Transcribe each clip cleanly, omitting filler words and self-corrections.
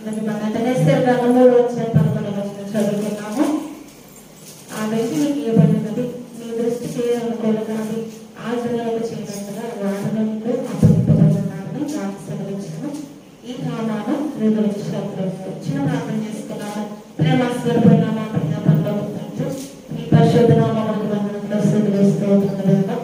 ఎస్తేరు గ్రంథం 3వ అధ్యాయం 11వ వచనం చదువుకున్నాము. ఆ వ్యక్తి మీకు ఇవ్వబడినది మీ దృష్టి చేయాలనుకోవడానికి ఆచరణకు చేయనంతగా వాహనంలో అప్పగింపబడినారని నాకు సెలవించాను. ఈ నామాను చిన్న ప్రార్థన చేసుకున్నాము. ప్రేమ స్వరూపమైన మా ప్రియాపంలో ఈ పరిశుద్ధ నామాలను వందనంలో స్థుతిస్తూ ఉంటుండగా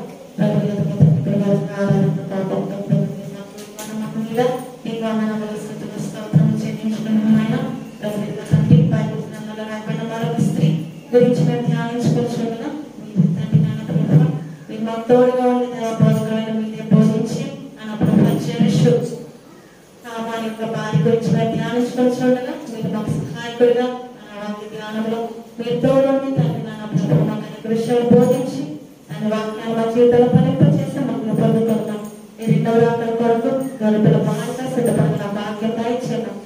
గురించి మేము ధ్యానించుకోవచ్చుగా మీరు మాకు తోడుగా ఉండి దేవపోదకమైన మీరే బోధించి ఆయన ప్రపంచు మా యొక్క భార్య గురించి మేము ధ్యానించుకోవచ్చుండగా మీరు మాకు సహాయకుడిగా వాక్య ధ్యానంలో మీరు తోడుండి తండ్రి నాన్న ప్రభు మాకు అనేక విషయాలు బోధించి ఆయన వాక్యాలు మా జీవితంలో ఫలింపచేసి మాకు పొందుతున్నాం. మీరు రెండవ రాకడ కొరకు గొర్రెల బాగా సిద్ధపడిన భాగ్యం దయచేయడం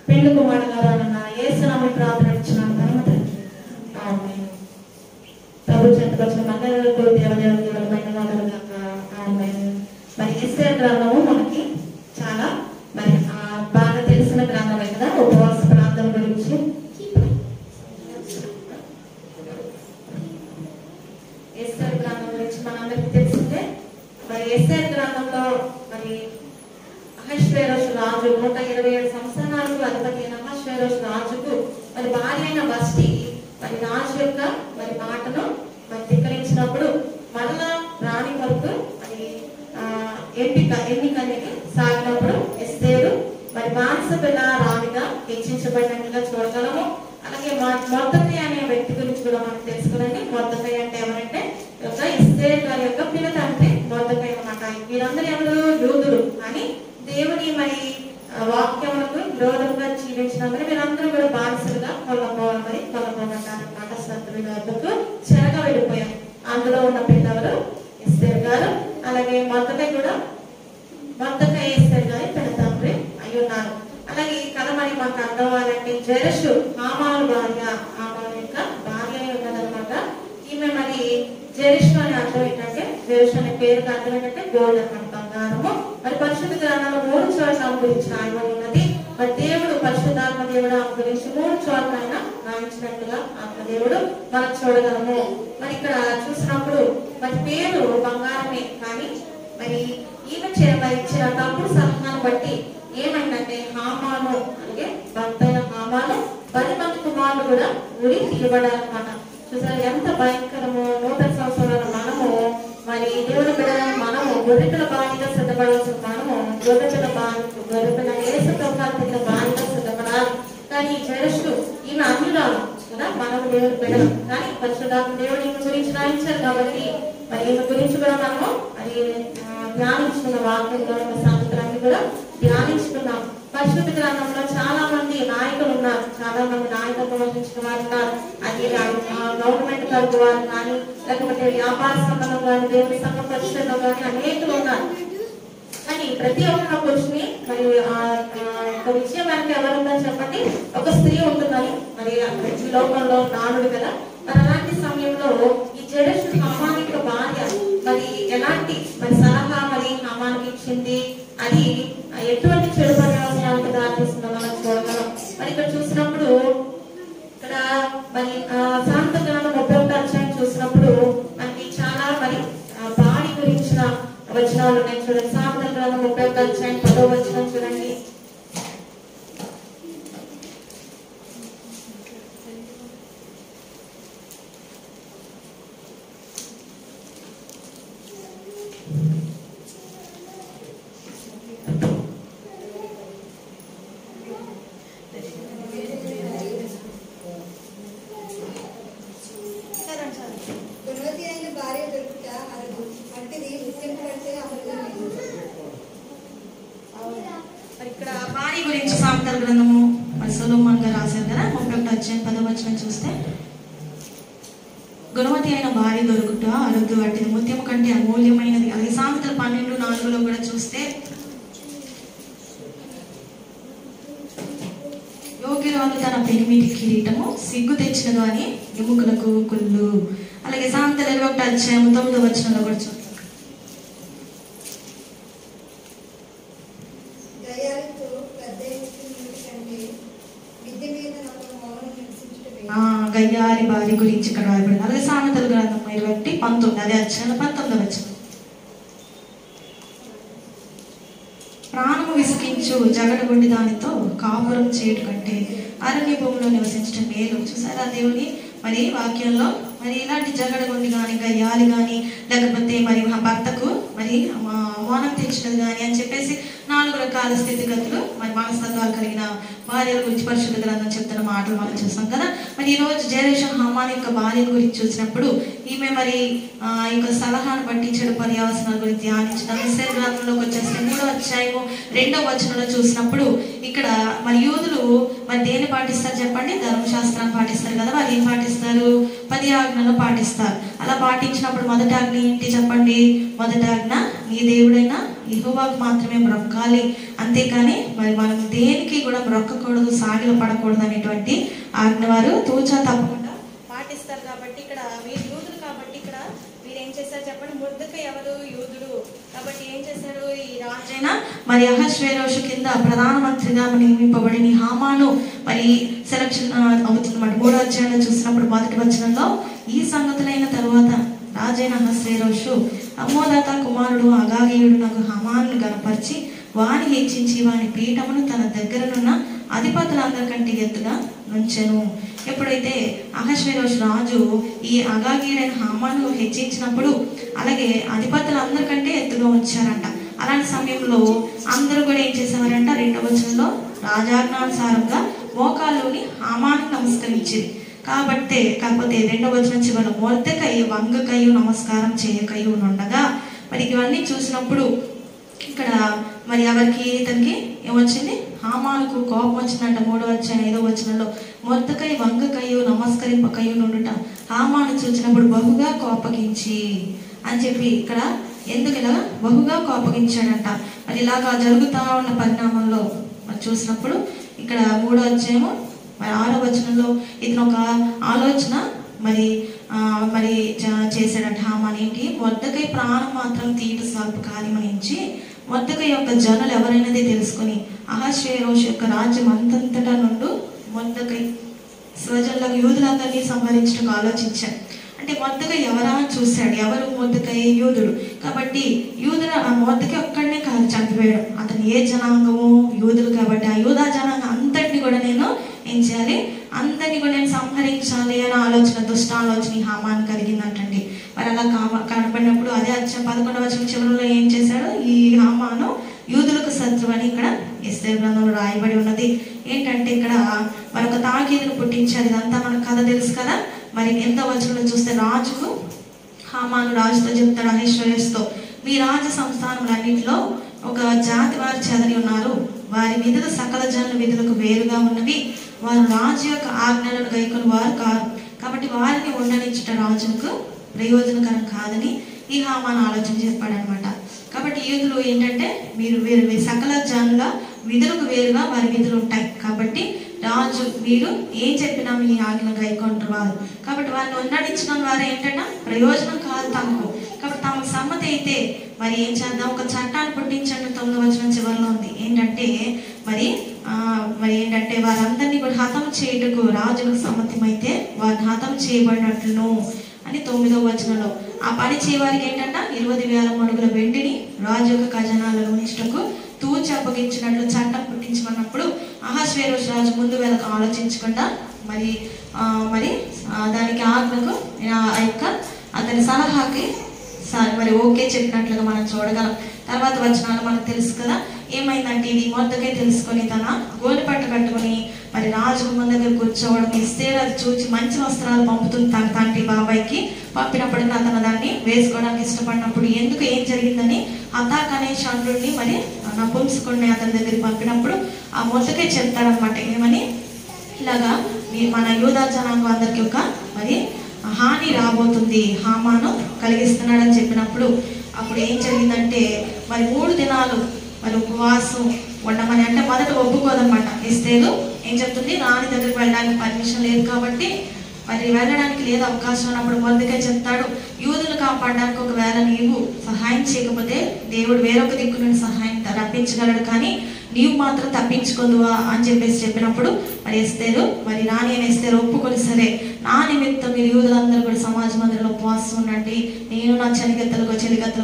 పెళ్లి కుమారుగారన్న యేసునామమున ప్రార్థన ఇచ్చినాను. ప్రభు చెంతకు వచ్చిన మందరకు దేవదేవులమైన మరి ఎస్తేరు గ్రంథము మనకి చాలా మరి బాగా తెలిసిన గ్రంథమే కదా. ఉపవాస ప్రార్థన గురించి ఎస్తేరు గ్రంథం గురించి మనందరికీ తెలిసిందే. మరి ఎస్తేరు గ్రంథంలో మరి అహష్వేరోషు రాజు 127 సంవత్సరాలకు అధిపతి అయిన అహష్వేరోషు రాజుకు మరి భార్య అయిన వష్టి మరి రాజు యొక్క మరి మాటను మరి ధిక్కరించినప్పుడు మరలా రాణి వరకు మరి ఎన్నిక అనేది సాగినప్పుడు ఎస్తేరు మరి బానిస పిల్ల రాణిగా హెచ్చించబడినట్టుగా చూడగలము. అలాగే మొర్దెకై అనే వ్యక్తి గురించి కూడా మనం తెలుసుకోవాలండి. మొర్దెకై అంటే ఎవరంటే ఒక ఎస్తేరు గారి యొక్క పినతండ్రి మొర్దెకై అన్నమాట. వీరందరూ ఎవరు యూదులు కానీ దేవుని మరి వాక్యములకు విరోధంగా జీవించినప్పుడు వీరందరూ కూడా బానిసలుగా కొల్లబడ్డారన్నమాట. శత్రువుల వద్దకు చెరగా వెళ్ళిపోయారు. అందులో ఉన్న పిల్లలు ఎస్తేరు గారు అలాగే మొర్దెకై కూడా ఎస్తేరు గారి పినతండ్రి అయి ఉన్నారు. అలాగే ఈ కథ మరి మాకు అర్థం అవ్వాలంటే జెరషు హామాను భార్య, హామాను యొక్క భార్య అయి ఉన్నదనమాట. ఈమె మరి జెరషు అనే అర్థం ఏంటంటే జెరషు అనే పేరుకి అర్థం ఏంటంటే గోల్డ్ అన్నమాట, బంగారము. మరి పరిశుద్ధ గ్రంథంలో 3 చోట్ల ఆమె గురించి రాయబడి ఉన్నది. మరి దేవుడు పరిశుద్ధాత్మ దేవుడు ఆమె గురించి 3 చోట్ల ఆయన రాయించినట్లుగా ఆత్మదేవుడు మనం చూడగలము. మరి ఇక్కడ చూసినప్పుడు మరి పేరు బంగారమే కానీ మరి ఈమె ఇచ్చిన తప్పుడు సలహాను బట్టి ఏమైందంటే హామాను అలాగే భర్త అయిన హామాను 10 మంది కుమారులు కూడా ఊరి తీయబడాలన్నమాట. చూసారు ఎంత భయంకరము. నూతన సంవత్సరాల మనము మరి దేవుని బిడ్డలైన మనము గొర్రెపిల్ల బాణిగా సిద్ధపడాల్సిన మనము గొర్రెపిల్ల యేసు ప్రభువుల బాణిగా సిద్ధపడాలి. కానీ జెరషు ఈమె అన్యురాలు కదా, మనము దేవుని బిడ్డలు కానీ పరిశుద్ధాత్మ దేవుడు ఈమె గురించి రాయించారు కాబట్టి మరి ఈమె గురించి కూడా మనము మరి ధ్యానించుకున్న వాక్యంలో సంవత్సరాన్ని కూడా ధ్యానించుకున్నాం. పరిశుద్ధ గ్రంథంలో చాలా మంది నాయకులు ఉన్నారు, చాలా మంది నాయకత్వం వహించిన వారు ఉన్నారు. అది గవర్నమెంట్ తరపు వారు కానీ లేకపోతే వ్యాపార సంబంధం కానీ దేవుని సంఘ పరిషత్లో కానీ అనేకులు ఉన్నారు. కానీ ప్రతి ఒక్క పురుషుని మరి ఒక విషయం వెనక ఎవరుందని చెప్పండి, ఒక స్త్రీ ఉంటుందని మరి ఈ లోకంలో నానుడు కదా. మరి అలాంటి సమయంలో ఈ జెరషు హామానికి భార్య మరి ఎలాంటి మరి సలహా మరి హామానికి ఇచ్చింది, అది ఎటువంటి చెడు పర్యావరణాలకు దారితీస్తుందో మనం చూడగలం. మరి ఇక్కడ చూసినప్పుడు ఇక్కడ మరి సామెతల గ్రంథం 31వ అధ్యాయం చూసినప్పుడు మనకి చాలా మరి బాడీ గురించిన వచనాలు ఉన్నాయి. చూడండి, సామెతల గ్రంథం 31వ అధ్యాయం 10వ వచనం చూడండి. ఇక్కడ భార్య గురించి సామెతల గ్రంథము మరి సొలొమోన్ గారు రాశారు కదా. 31వ అధ్యాయం 10వ వచనం చూస్తే గుణవతి అయిన భార్య దొరుకుట అరుదు వాటిని ముత్యము కంటే అమూల్యమైనది. అలాగే సామెతలు 12:4 కూడా చూస్తే యోగ్యురాలు తన పెనిమిటి కిరీటము సిగ్గు తెచ్చినదు అని ఎముకలకు కుళ్ళు. అలాగే సామెతలు 21వ అధ్యాయం 9వ వచనంలో కూడా చూస్తాం. దయాలతో పెద్ద కంటే గయ్యాలి భార్య గురించి ఇక్కడ రాయబడింది. అలాగే సామెతల గ్రంథం 21:19 అదే అధ్యాయం 19వ వచనం. ప్రాణము విసికించు జగడగొండి దానితో కాపురం చేయడం కంటే అరణ్య భూమిలో నివసించడం మేలు. చూసారా దేవుని మరి వాక్యంలో మరి ఇలాంటి జగడగొండి కానీ గయ్యాలి కానీ లేకపోతే మరి భర్తకు మరి మౌనం తెచ్చినది కానీ అని చెప్పేసి 4 రకాల స్థితిగతులు మరి మనస్తత్వాలు కలిగిన భార్యల గురించి పరిశుద్ధ గ్రంథం చెప్తున్న మాటలు మనం చూస్తాం కదా. మరి ఈరోజు జెరేషా హామాన్ యొక్క భార్య గురించి చూసినప్పుడు ఈమె మరి యొక్క సలహాను బట్టి చెడు పర్యావసనాల గురించి ధ్యానించడం. ఎస్తేరు గ్రంథంలోకి వచ్చేస్తే 3వ అధ్యాయము 2వ వచనంలో చూసినప్పుడు ఇక్కడ మరి యూదులు మరి దేన్ని పాటిస్తారు చెప్పండి? ధర్మశాస్త్రాన్ని పాటిస్తారు కదా. వాళ్ళు ఏం పాటిస్తారు? 10 ఆజ్ఞలు పాటిస్తారు. అలా పాటించినప్పుడు మొదటి ఆజ్ఞ ఏంటి చెప్పండి? మొదటి ఆజ్ఞ నీ దేవుడైనా యెహోవాకు మాత్రమే బ్రొక్కాలి, అంతేకాని మరి మనం దేనికి కూడా బ్రొక్కకూడదు, సాగిల పడకూడదు అనేటువంటి ఆజ్ఞ వారు తూచా తప్పకుండా పాటిస్తారు. కాబట్టి ఇక్కడ వీరు యూదులు కాబట్టి ఇక్కడ వీరు ఏం చేస్తారు చెప్పండి? మొర్దెకై ఎవరు? యూదుడు. కాబట్టి ఏం చేశారు? ఈ రాజైన మరి అహష్వేరోషు కింద ప్రధానమంత్రిగా నియమింపబడిన హామాను మరి సెలక్షన్ అవుతుందన్నమాట. 3వ అధ్యాయంలో చూసినప్పుడు మొదటి వచనంలో ఈ సంగతులైన తరువాత రాజైన అహష్వేరోషు అమ్మోదాత కుమారుడు అగాగీయుడు నాకు హామాను గనపరిచి వాని హెచ్చించి వాని పీఠమును తన దగ్గరనున్న అధిపతులందరికంటే ఎత్తుగా నుంచెను. ఎప్పుడైతే అహష్వేరోషు రాజు ఈ అగాగీయుడైన హామాను హెచ్చించినప్పుడు అలాగే అధిపతులందరికంటే ఎత్తుగా ఉంచారంట. అలాంటి సమయంలో అందరూ కూడా ఏం చేసేవారంట? 2వ వచనంలో రాజాజ్ఞానుసారంగా మోకాళ్ళుని హామాను నమస్కరించింది. కాకపోతే 2వ వచనం చివరిలో మొర్దెకై వంగకయు నమస్కారం చేయకయు ఉండగా మరి ఇవన్నీ చూసినప్పుడు ఇక్కడ మరి ఎవరికి ఇతనికి ఏమొచ్చింది? హామానుకు కోపం వచ్చిందంట. 3వ అధ్యాయం 5వ వచనంలో మొర్దెకై వంగకయు నమస్కరింపకయు నుండుట హామాను చూసినప్పుడు బహుగా కోపగించి అని చెప్పి ఇక్కడ ఎందుకు ఇలా బహుగా కోపగించాడంట. మరి ఇలాగా జరుగుతూ ఉన్న పరిణామంలో మరి చూసినప్పుడు ఇక్కడ 3వ అధ్యాయము మరి 6వ వచనంలో ఇతను ఒక ఆలోచన మరి చేశాడంట. హామాన్ ఏంటి? మొర్దెకై ప్రాణం మాత్రం తీటు స్వల్ప కార్యమనించి మొర్దెకై యొక్క జనులు ఎవరైనది తెలుసుకుని అహష్వేరోషు యొక్క రాజ్యం అంతంతటా నుండి మొర్దెకై స్వజనులకు యూదులందరినీ సంహరించడానికి ఆలోచించాడు. అంటే మొర్దెకై ఎవరా చూశాడు. ఎవరు? మొర్దెకై యూదుడు. కాబట్టి యూదుల మొర్దెకై ఒక్కడనే కాదు చంపివేయడం. అతను ఏ జనాంగము? యూదులు. కాబట్టి ఆ యూదా జనాంగం అంతటిని కూడా నేను ఏం చేయాలి? అందరినీ కూడా నేను సంహరించాలి అనే ఆలోచన, దుష్ట ఆలోచన ఈ హామాన్ కలిగిందంటండి. మరి అలా కనపడినప్పుడు అదే 11వ వచనం చివరిలో ఏం చేశాడు? ఈ హామాను యూదులకు శత్రువు అని ఇక్కడ ఎస్తేరు గ్రంథంలో రాయబడి ఉన్నది. ఏంటంటే ఇక్కడ మరొక తాకీదును పుట్టించారు. ఇదంతా మనకు కథ తెలుసు కదా. మరి 8వ వచనంలో చూస్తే రాజుకు హామాను రాజుతో చెప్తాడు, అహష్వేరోషుతో, మీ రాజ సంస్థానములన్నింటిలో ఒక జాతి వారు చెదరి ఉన్నారు. వారి విధులు సకల జనుల విధులకు వేరుగా ఉన్నవి. వారు రాజు యొక్క ఆజ్ఞలను గైకొని వారు కాదు. కాబట్టి వారిని ఉండనిచ్చుట రాజుకు ప్రయోజనకరం కాదని ఈ హామాను ఆలోచన చెప్పాడనమాట. కాబట్టి యూదులు ఏంటంటే వీరు సకల జనుల విధులకు వేరుగా వారి విధులు ఉంటాయి. కాబట్టి రాజు మీరు ఏం చెప్పినా మీ ఆజ్ఞ గైకొంటారు వారు. కాబట్టి వారిని ఉండనించడం ద్వారా ఏంటంటే ప్రయోజనం కాదు తమకు. కాబట్టి తమకు సమ్మతి అయితే మరి ఏం చేద్దాం? ఒక చట్టాన్ని పుట్టించండి. 9వ వచనం చివరిలో ఉంది. ఏంటంటే మరి ఏంటంటే వారందరినీ కూడా హతం చేయుటకు రాజులకు సమ్మతమైతే వారిని హతం చేయబడినట్లును అని 9వ వచనంలో. ఆ పని చేయవారికి ఏంటంటే 20,000 మణుగుల వెండిని రాజు యొక్క ఖజానాలను ఉంచుటకు తూచి అప్పగించినట్లు చట్టం పుట్టించమన్నప్పుడు అహష్వేరోషు రాజు ముందు వెనక ఆలోచించకుండా మరి దానికి ఆజ్ఞకు ఆ యొక్క అతని సలహాకి మరి ఓకే చెప్పినట్లుగా మనం చూడగలం. తర్వాత వచనాలు మనకు తెలుసు కదా. ఏమైందంటే ఇది మొర్దెకై తెలుసుకొని తన గోనె పట్టు కట్టుకుని మరి రాజు ముందు దగ్గర కూర్చోవడం, ఎస్తేరు అది చూసి మంచి వస్త్రాలు పంపుతుంది తన తండ్రి బాబాయ్కి. పంపినప్పుడు అతను దాన్ని వేసుకోవడానికి ఇష్టపడినప్పుడు ఎందుకు ఏం జరిగిందని హతాక్ అనే చంద్రుడిని మరి నపుంసకుడిని అతని దగ్గరికి పంపినప్పుడు ఆ మొర్దెకై చెప్తాడనమాట. ఏమని? ఇలాగా మన యూదా జనాంగం అందరికి ఒక మరి హాని రాబోతుంది, హామాను కలిగిస్తున్నాడని చెప్పినప్పుడు అప్పుడు ఏం జరిగిందంటే మరి 3 దినాలు మరి ఉపవాసం ఉండమని. అంటే మొదట ఒప్పుకోదనమాట. ఎస్తేరు ఏం చెప్తుంది? రాణి దగ్గరికి వెళ్ళడానికి పర్మిషన్ లేదు కాబట్టి మరి వెళ్ళడానికి లేదు అవకాశం ఉన్నప్పుడు మొర్దెకై చెప్తాడు, యూదులకు కాపాడడానికి ఒకవేళ నీవు సహాయం చేయకపోతే దేవుడు వేరొక దిక్కు నుండి సహాయం రప్పించగలడు, కానీ నీవు మాత్రం తప్పించుకుందువా అని చెప్పినప్పుడు మరి ఎస్తేరు మరి రాణి అని ఎస్తేరు ఒప్పుకొని, సరే నా నిమిత్తం మీరు యూదులందరూ కూడా సమాజ మందిరంలో ఉపవాసం ఉండండి, నేను నా చెలిగత్తలు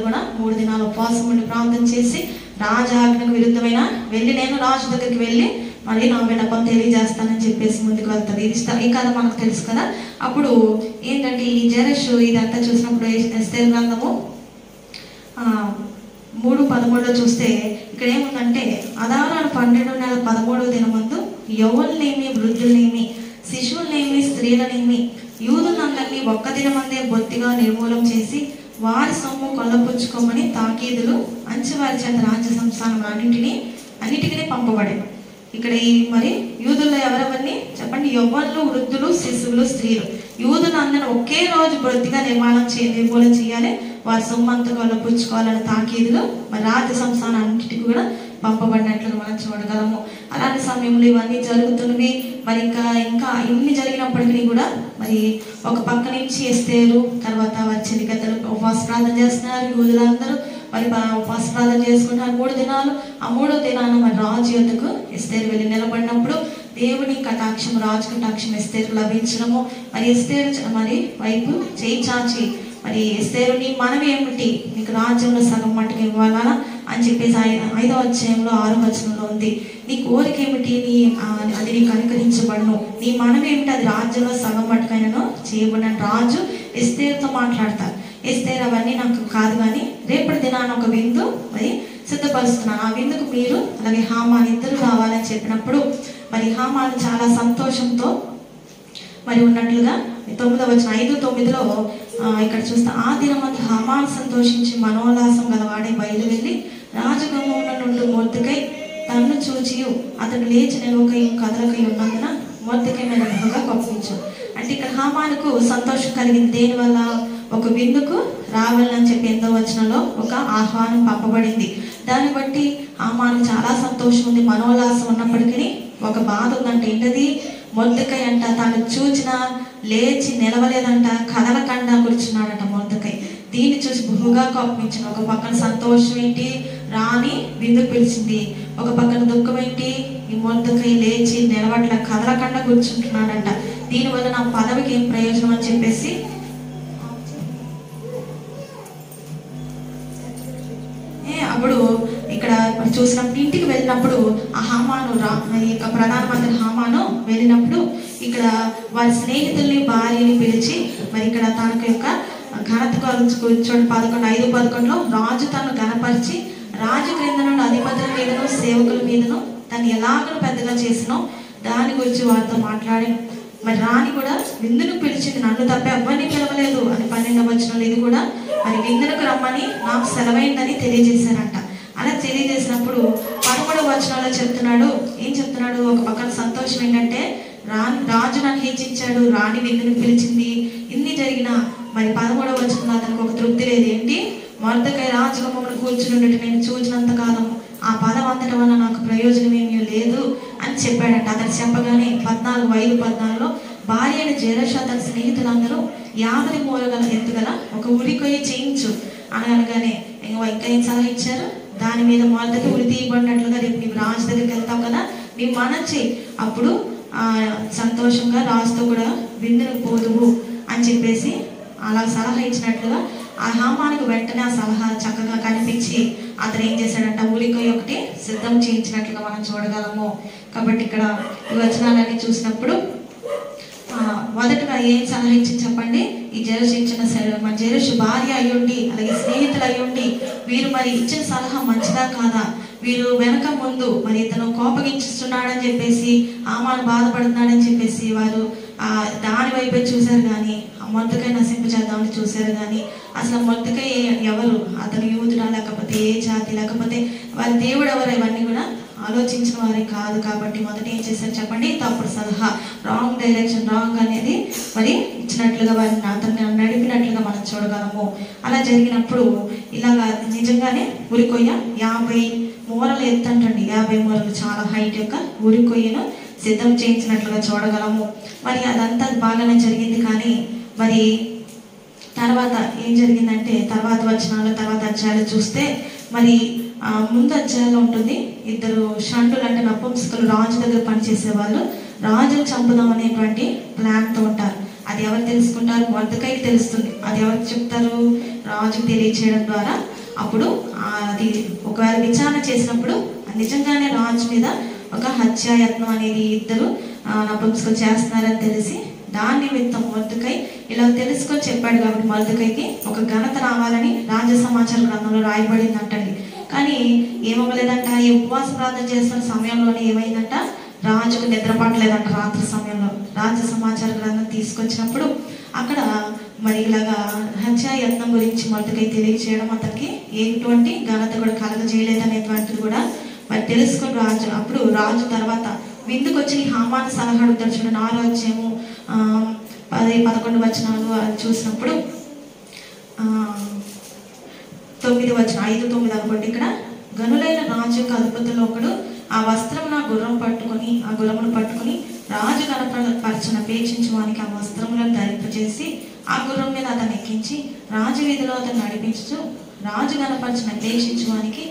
కూడా 3 దినాలు ఉపవాసం ఉండి ప్రార్థన చేసి రాజాజ్ఞకు విరుద్ధమైన వెళ్ళి నేను రాజు దగ్గరికి వెళ్ళి మరి నా విన్నపం తెలియజేస్తానని చెప్పేసి ముందుకు వెళ్తారు. ఇది ఈ కథ మనకు తెలుసు కదా. అప్పుడు ఏంటంటే ఈ జెరషు ఇదంతా చూసినప్పుడు ఎస్తేరు గ్రంథము 3:13 చూస్తే ఇక్కడ ఏముందంటే, అదారాలు 12 నెలల 13వ దినమందు యవ్వనులేమి, వృద్ధులేమి, శిశువులేమి, స్త్రీలనేమి యూదులందరినీ ఒక్క దినమందే బొత్తిగా నిర్మూలం చేసి వారి సొమ్ము కొల్లపుచ్చుకోమని తాకీదులు అంచెవారి చేత రాజ్య సంస్థానం అన్నిటికీ పంపబడే. ఇక్కడ ఈ మరి యూదుల్లో ఎవరెవరిని చెప్పండి? యవ్వనులు, వృద్ధులు, శిశువులు, స్త్రీలు. యూదులు అందరూ ఒకే రోజు బొత్తిగా నిర్మూలన చేయాలి, వారి సొమ్మంతా కొల్లపుచ్చుకోవాలని తాకీదులు మరి రాజ్య సంస్థానం అన్నిటికీ కూడా పంపబడినట్లుగా మనం చూడగలము. అలాంటి సమయంలో ఇవన్నీ జరుగుతున్నవి. మరి ఇంకా ఇన్ని జరిగినప్పటికీ కూడా మరి ఒక పక్క నుంచి ఎస్తేరు తర్వాత వారి చెలికత్తలు ఉపవాస ప్రార్థన చేస్తున్నారు. యూదులందరూ మరి ఉపవాస ప్రార్థన చేసుకుంటారు 3 దినాలు. ఆ 3వ దినాన మరి రాజు యొద్దకు ఎస్తేరు వెళ్ళి నిలబడినప్పుడు దేవుని కటాక్షం, రాజు కటాక్షం ఎస్తేరు లభించడము, మరి ఎస్తేరు మరి వైపు చేయి చాచి మరి ఎస్తేరు నీ మనవి ఏమిటి, నీకు రాజ్యంలో సగం మట్టుకు ఇవ్వాలా అని చెప్పేసి 5వ అధ్యాయంలో 6వ వచనంలో ఉంది. నీ కోరిక ఏమిటి, అది నీకు అనుకరించబడును, నీ మనవి ఏమిటి, అది రాజ్యంలో సగం మట్టుకైనాను చేయబడిన రాజు ఎస్తేరుతో మాట్లాడతారు. ఎస్తేరు అవన్నీ నాకు కాదు, కానీ రేపటి దినాన ఒక విందు మరి సిద్ధపరుస్తున్నాను, ఆ విందుకు మీరు అలాగే హామాను ఇద్దరు రావాలని చెప్పినప్పుడు మరి హామాను చాలా సంతోషంతో మరి ఉన్నట్లుగా 9వ వచనం 5:9లో ఇక్కడ చూస్తే, ఆ దినమందు హామాను సంతోషించి మనోల్లాసం గలవాడే బయలు వెళ్ళి రాజగృహంలో నుండి మొర్దెకై తన్ను చూచి అతడు లేచి నిలవకై కదలకై ఉన్నందున మొర్దెకై మీద బహుగా కోపించు. అంటే ఇక్కడ హామానుకు సంతోషం కలిగింది దేనివల్ల? ఒక విందుకు రావాలని చెప్పి 8వ వచనంలో ఒక ఆహ్వానం పంపబడింది. దాన్ని బట్టి హామాను చాలా సంతోషం ఉంది, మనోల్లాసం ఉన్నప్పటికీ ఒక బాధ ఉందంటే ఏంటది? మొర్దెకై అంట తను చూచిన లేచి నిలవలేదంట, కదలకుండా కూర్చున్నాడంట మొర్దెకై. దీన్ని చూసి బహుగా కోపించిన. ఒక పక్కన సంతోషం ఏంటి, రాణి విందుకు పిలిచింది, ఒక పక్కన దుఃఖం ఏంటి, ఈ మొర్దెకై లేచి నిలవట్ల కదలకుండా కూర్చుంటున్నాడంట. దీనివల్ల నా పదవికి ఏం ప్రయోజనం అని చెప్పేసి అప్పుడు ఇక్కడ చూసినప్పుడు ఇంటికి వెళ్ళినప్పుడు ఆ హామాను ఈ యొక్క ప్రధానమంత్రి హామాను వెళ్ళినప్పుడు ఇక్కడ వారి స్నేహితుల్ని భార్యని పిలిచి మరి ఇక్కడ తనకు యొక్క ఘనత కూర్చోండి 5:11లో రాజు తను ఘనపరిచి రాజు క్రింద నుండి అధిపతుల మీదను సేవకుల మీదను తను ఎలాగో పెద్దగా చేసినో దాని గురించి వారితో మాట్లాడి మరి రాణి కూడా విందును పిలిచింది, నన్ను తప్ప ఎవరిని పిలవలేదు అని 12వ వచనంలో ఇది కూడా మరి విందులకు రమ్మని నాకు సెలవైందని తెలియజేశారంట. అలా తెలియజేసినప్పుడు 13వ వచనంలో చెప్తున్నాడు, ఏం చెప్తున్నాడు? ఒక పక్కన సంతోషం ఏంటంటే రాజు నన్ను హెచ్చించాడు, రాణి విందును పిలిచింది, ఇన్ని జరిగిన మరి 13వ వచనంలో అతనికి ఒక తృప్తి లేదు. ఏంటి? మొర్దెకై రాజగుమ్మమున కూర్చుని నేను చూచినంత కాలం ఆ పదం అంతటి వల్ల నాకు ప్రయోజనం ఏమీ లేదు అని చెప్పాడంట. అతను చెప్పగానే 5:14లో భార్య అయిన జెరషు అతని స్నేహితులందరూ 50 మూరగల ఎత్తుగల ఒక ఉరికొయ్యి చేయించు అనగానే ఇంకా ఏం సలహా ఇచ్చారు? దాని మీద మొదటి ఉరి తీయబడినట్లుగా రేపు నీవు రాజు దగ్గరికి వెళ్తావు కదా, నీవు మనచ్చి అప్పుడు సంతోషంగా రాజుతో కూడా విందుకు పోదువు అని చెప్పేసి అలా సలహా ఇచ్చినట్లుగా ఆ హామానికి వెంటనే ఆ సలహా చక్కగా కనిపించి అతను ఏం చేశాడంట, ఉరికొయ్య ఒకటి సిద్ధం చేయించినట్లుగా మనం చూడగలము. కాబట్టి ఇక్కడ ఈ వచనాలన్నీ చూసినప్పుడు మొదటగా ఏం సలహా ఇచ్చింది చెప్పండి? ఈ జెరషు ఇచ్చిన మన జెరషు భార్య అయ్యుండి అలాగే స్నేహితులు అయ్యుండి వీరు మరి ఇచ్చిన సలహా మంచిదా కాదా, వీరు వెనక ముందు మరి ఇతను కోపగించుస్తున్నాడని చెప్పేసి హామాను బాధపడుతున్నాడని చెప్పేసి వారు దాని వైపే చూశారు, కానీ ఆ మొర్దెకై నశింపచేద్దామని చూశారు. కానీ అసలు మొర్దెకై ఎవరు, అతను యూదుడా లేకపోతే ఏ జాతి, లేకపోతే వారి దేవుడు ఎవరు, ఇవన్నీ కూడా ఆలోచించిన వారి కాదు. కాబట్టి మొదట ఏం చేశారు చెప్పండి? తప్పుడు సలహా, రాంగ్ డైరెక్షన్, రాంగ్ అనేది మరి ఇచ్చినట్లుగా వారిని అతన్ని నడిపినట్లుగా మనం చూడగలము. అలా జరిగినప్పుడు ఇలాగా నిజంగానే ఉరికొయ్య 50 మూరలు ఎత్తంటండి, 50 మూరలు చాలా హైట్ యొక్క ఉరికొయ్యను సిద్ధం చేయించినట్లుగా చూడగలము. మరి అదంతా బాగానే జరిగింది. కానీ మరి తర్వాత ఏం జరిగిందంటే తర్వాత వచనాలు తర్వాత అధ్యాయాలు చూస్తే మరి ముందు అధ్యాయంలో ఉంటుంది, ఇద్దరు షండులు అంటే నపుంసకులు రాజు దగ్గర పనిచేసే వాళ్ళు రాజును చంపుదాం అనేటువంటి ప్లాన్తో ఉంటారు. అది ఎవరు తెలుసుకుంటారు? మొర్దెకైకి తెలుస్తుంది. అది ఎవరికి చెప్తారు? రాజుకు తెలియచేయడం ద్వారా. అప్పుడు అది ఒకవేళ విచారణ చేసినప్పుడు నిజంగానే రాజు మీద ఒక హత్యాయత్నం అనేది ఇద్దరు నపుంసకులు చేస్తున్నారని తెలిసి దాని నిమిత్తం మొర్దెకై ఇలా తెలుసుకొని చెప్పాడు కాబట్టి మొర్దెకైకి ఒక ఘనత రావాలని రాజ సమాచార గ్రంథంలో రాయబడింది అంటండి. కానీ ఏమవ్వలేదంట, ఈ ఉపవాస ప్రార్థన చేస్తున్న సమయంలోనే ఏమైందంట, రాజుకు నిద్ర పట్టలేదంట. రాత్రి సమయంలో రాజ సమాచార గ్రంథం తీసుకొచ్చినప్పుడు అక్కడ మరి ఇలాగా హత్యాయత్నం గురించి మొర్దెకై తెలియచేయడం అతనికి ఎటువంటి ఘనత కూడా కలగజేయలేదనేటువంటిది కూడా మరి తెలుసుకుని రాజు అప్పుడు రాజు తర్వాత విందుకు వచ్చి హామాను సలహా అడుగుతాడు. చూడండి 6వ అధ్యాయము 10-11 వచనాలు చూసినప్పుడు 9 వచనం 5-9 అనుకోండి. ఇక్కడ గనులైన రాజు యొక్క అధిపతుల్లో ఒకడు ఆ వస్త్రం ఆ గుర్రమును పట్టుకుని రాజు కనపరచిన పేక్షించడానికి ఆ వస్త్రములను ధరింపజేసి ఆ గుర్రం మీద అతను ఎక్కించి రాజు వీధిలో అతను నడిపించు రాజు కనపరచిన పేక్షించడానికి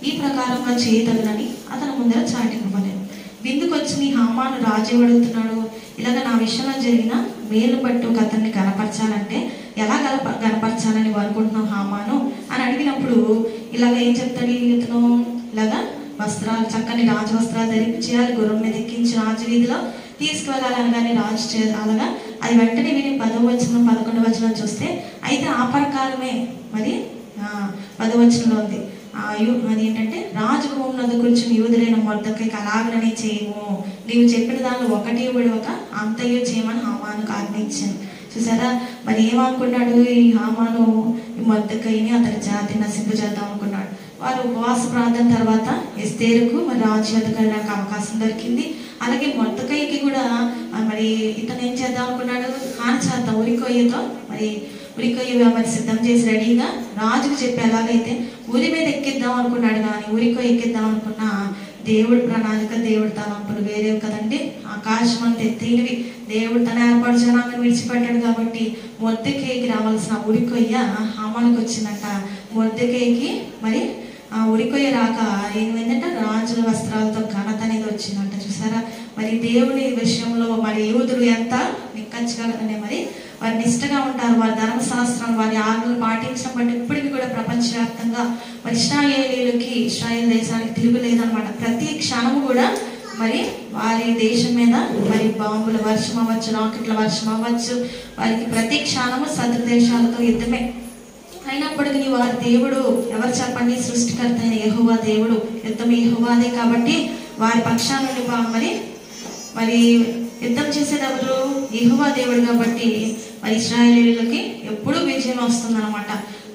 ఈ ప్రకారంగా చేయదగనని అతను ముందర చాటింపలేదు. విందుకొచ్చి హామాను రాజు అడుగుతున్నాడు, ఇలాగ నా విషయంలో జరిగిన మేలు పట్టు అతన్ని కనపరచాలంటే ఎలా కనపరచాలని అనుకుంటున్నావు హామాను అని అడిగినప్పుడు ఇలాగ ఏం చెప్తాడు ఇతను, ఇలాగా వస్త్రాలు చక్కని రాజు వస్త్రాలు ధరించేయాలి, గుర్రం మీద ఎక్కించి రాజు వీధిలో తీసుకువెళ్ళాలనగానే రాజు అలాగా అది వెంటనే విని 10వ వచనం 11వ వచనం చూస్తే అయితే ఆ ప్రకారమే మరి 10వ వచనంలో ఉంది. అది ఏంటంటే రాజు భూమునందు కూర్చుని యూదులైన మొర్దెకైకి అలాగనే చేయము, నీవు చెప్పిన దానిలో ఒకటి ఒక అంతయు చేయమని హామానుకు ఆజ్ఞించాను. చూసారా మరి ఏమనుకున్నాడు ఈ హామాను, ఈ మొర్దెకైని అతని జాతిని నశింపజేద్దాం అనుకున్నాడు. వారు ఉపవాస ప్రార్థన తర్వాత ఎస్తేరుకు మరి రాజు వద్దకు వెళ్ళడానికి అవకాశం దొరికింది. అలాగే మొర్దెకైకి కూడా మరి ఇతను ఏం చేద్దాం అనుకున్నాడు, హాని చేద్దాం ఉరికొయ్యతో మరి ఉరికొయ్య మరి సిద్ధం చేసి రెడీగా రాజుకు చెప్పి ఎలాగైతే ఉరి మీద ఎక్కిద్దాం అనుకున్నాడు. కానీ ఉరికొయ్య ఎక్కిద్దాం అనుకున్న దేవుడి ప్రణాళిక దేవుడి తలంపులు వేరేవి కదండి. ఆకాశం అంత ఎత్తైనవి దేవుడు తన ఏర్పాటు జనాన్ని విడిచిపెట్టాడు కాబట్టి మొర్దెకైకి రావాల్సిన ఉరికొయ్య హామానుకు వచ్చిందంట. మొర్దెకైకి మరి ఉరికొయ్య రాక ఏమైందంటే రాజుల వస్త్రాలతో ఘనత అనేది వచ్చిందంట. చూసారా మరి దేవుని విషయంలో మరి యూదులు ఎంత నిక్కచ్చిగా మరి వారి నిష్టగా ఉంటారు, వారి ధర్మశాస్త్రం వారి ఆజ్ఞలు పాటించడం బట్టి ఇప్పటికీ కూడా ప్రపంచవ్యాప్తంగా మరి ఇశ్రాయేల్ దేశానికి తిరుగులేదనమాట. ప్రతి క్షణము కూడా మరి వారి దేశం మీద మరి బాంబుల వర్షం అవ్వచ్చు, రాకెట్ల వర్షం అవ్వచ్చు, వారికి ప్రతి క్షణము శత్రు దేశాలతో యుద్ధమే. అయినప్పటికీ వారి దేవుడు ఎవరు చెప్పండి, సృష్టికర్త అయిన యెహోవా దేవుడు, యుద్ధం యెహోవాదే కాబట్టి వారి పక్షాన నుండి మరి యుద్ధం చేసేది ఎవరు, యెహోవా దేవుడు కాబట్టి మరి ఇశ్రాయేలీయులకి ఎప్పుడు విజయం వస్తుంది అనమాట.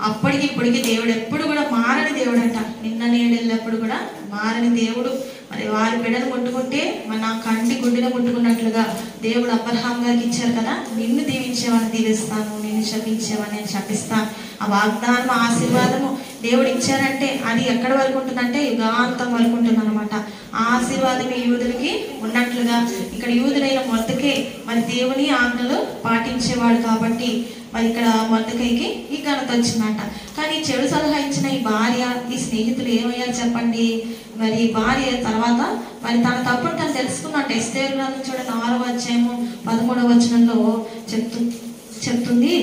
అప్పటికి ఇప్పటికి దేవుడు ఎప్పుడు కూడా మారని దేవుడు అంట. నిన్న నేడెళ్ళప్పుడు కూడా మారని దేవుడు. మరి వారి బిడ్డను ముట్టుకుంటే మన నా కంటి గుడ్డిన ముట్టుకున్నట్లుగా దేవుడు అబ్రహాం గారికి ఇచ్చారు కదా, నిన్ను దీవించేవాడిని దీవిస్తాను, నిన్ను శపించేవాడిని నేను శపిస్తాను. ఆ వాగ్దానం ఆశీర్వాదము దేవుడు ఇచ్చారంటే అది ఎక్కడి వరకు ఉంటుందంటే యుగాంతం వరకు ఉంటుంది అనమాట. ఆ ఆశీర్వాదం ఈ యూదులకి ఉన్నట్లుగా ఇక్కడ యూదులైన మొర్దెకై మరి దేవుని ఆజ్ఞలు పాటించేవాడు కాబట్టి మరి ఇక్కడ మొర్దెకైకి ఈ ఘనత వచ్చిందంట. కానీ చెడు సలహా ఇచ్చిన ఈ భార్య ఈ స్నేహితులు ఏమయ్యారు చెప్పండి. మరి భార్య తర్వాత మరి తన తప్పును తను తెలుసుకున్నట్టు ఎస్తేరు గ్రంథం చూడండి 6వ అధ్యాయము 13వ వచనంలో చెప్తుంది,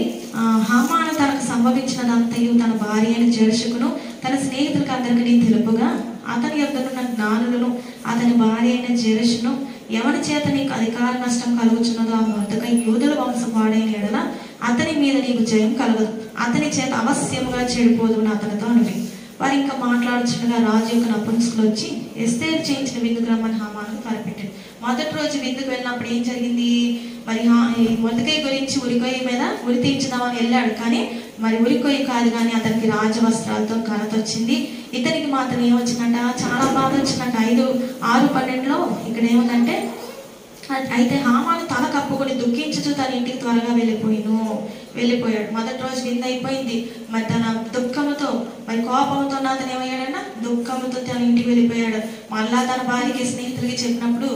హామాను తనకు సంభవించినదంతయు తన భార్య అయిన జెరెషుకును తన స్నేహితులకు అందరికీ తెలుపుగా అతని యొద్దనున్న జ్ఞానులను అతని భార్య అయిన జెరెషును ఎవరి చేత నీకు అధికార నష్టం కలుగుచున్నదో ఆ మొర్దెకై యూదుల వంశం వాడైన ఎడల అతని మీద నీకు జయం కలగదు, అతని చేత అవశ్యముగా చెడిపోదు అతనితో అనివి. వారు ఇంకా మాట్లాడుచుండగా రాజు యొక్క నపుంసకులు వచ్చి ఎస్తేరు చేయించిన విందుకు రమ్మని హామానుకు తలపెట్టాడు. మొదటి రోజు విందుకు వెళ్ళినప్పుడు ఏం జరిగింది, మరి మొర్దెకై గురించి ఉరికొయ్య మీద ఉరి తీర్చుదామని వెళ్ళాడు. కానీ మరి ఉరికొయ్య కాదు, కానీ అతనికి రాజవస్త్రాలతో ఘనత వచ్చింది. ఇతనికి మాత్రం ఏమొచ్చిందంట, చాలా బాధ వచ్చిందంట. 5:6-12లో ఇక్కడ ఏముందంటే, అయితే హామాను తల కప్పుకొని దుఃఖించుచు తన ఇంటికి త్వరగా వెళ్ళిపోయాడు. మొదటి రోజు విందు అయిపోయింది. మరి తన దుఃఖముతో మరి కోపంతో అతను ఏమయ్యాడన్నా దుఃఖముతో తన ఇంటికి వెళ్ళిపోయాడు. మళ్ళా తన భార్యకి స్నేహితులకి చెప్పినప్పుడు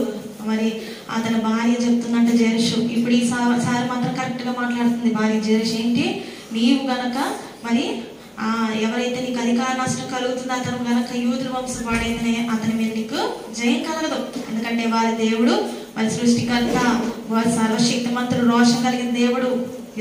మరి అతని భార్య చెప్తుందంట జెరెషు, ఇప్పుడు ఈసారి మాత్రం కరెక్ట్గా మాట్లాడుతుంది భార్య. జెరెషు ఏంటి, నీవు గనక మరి ఎవరైతే నీకు అధికార నష్టం కలుగుతుందో అతను గనక యూదుల వంశం వాడైతేనే అతని మీద నీకు జయం కలగదు. ఎందుకంటే వారి దేవుడు, వారి సృష్టికర్త, వారి సర్వశక్తిమంతుడు, రోషం కలిగిన దేవుడు,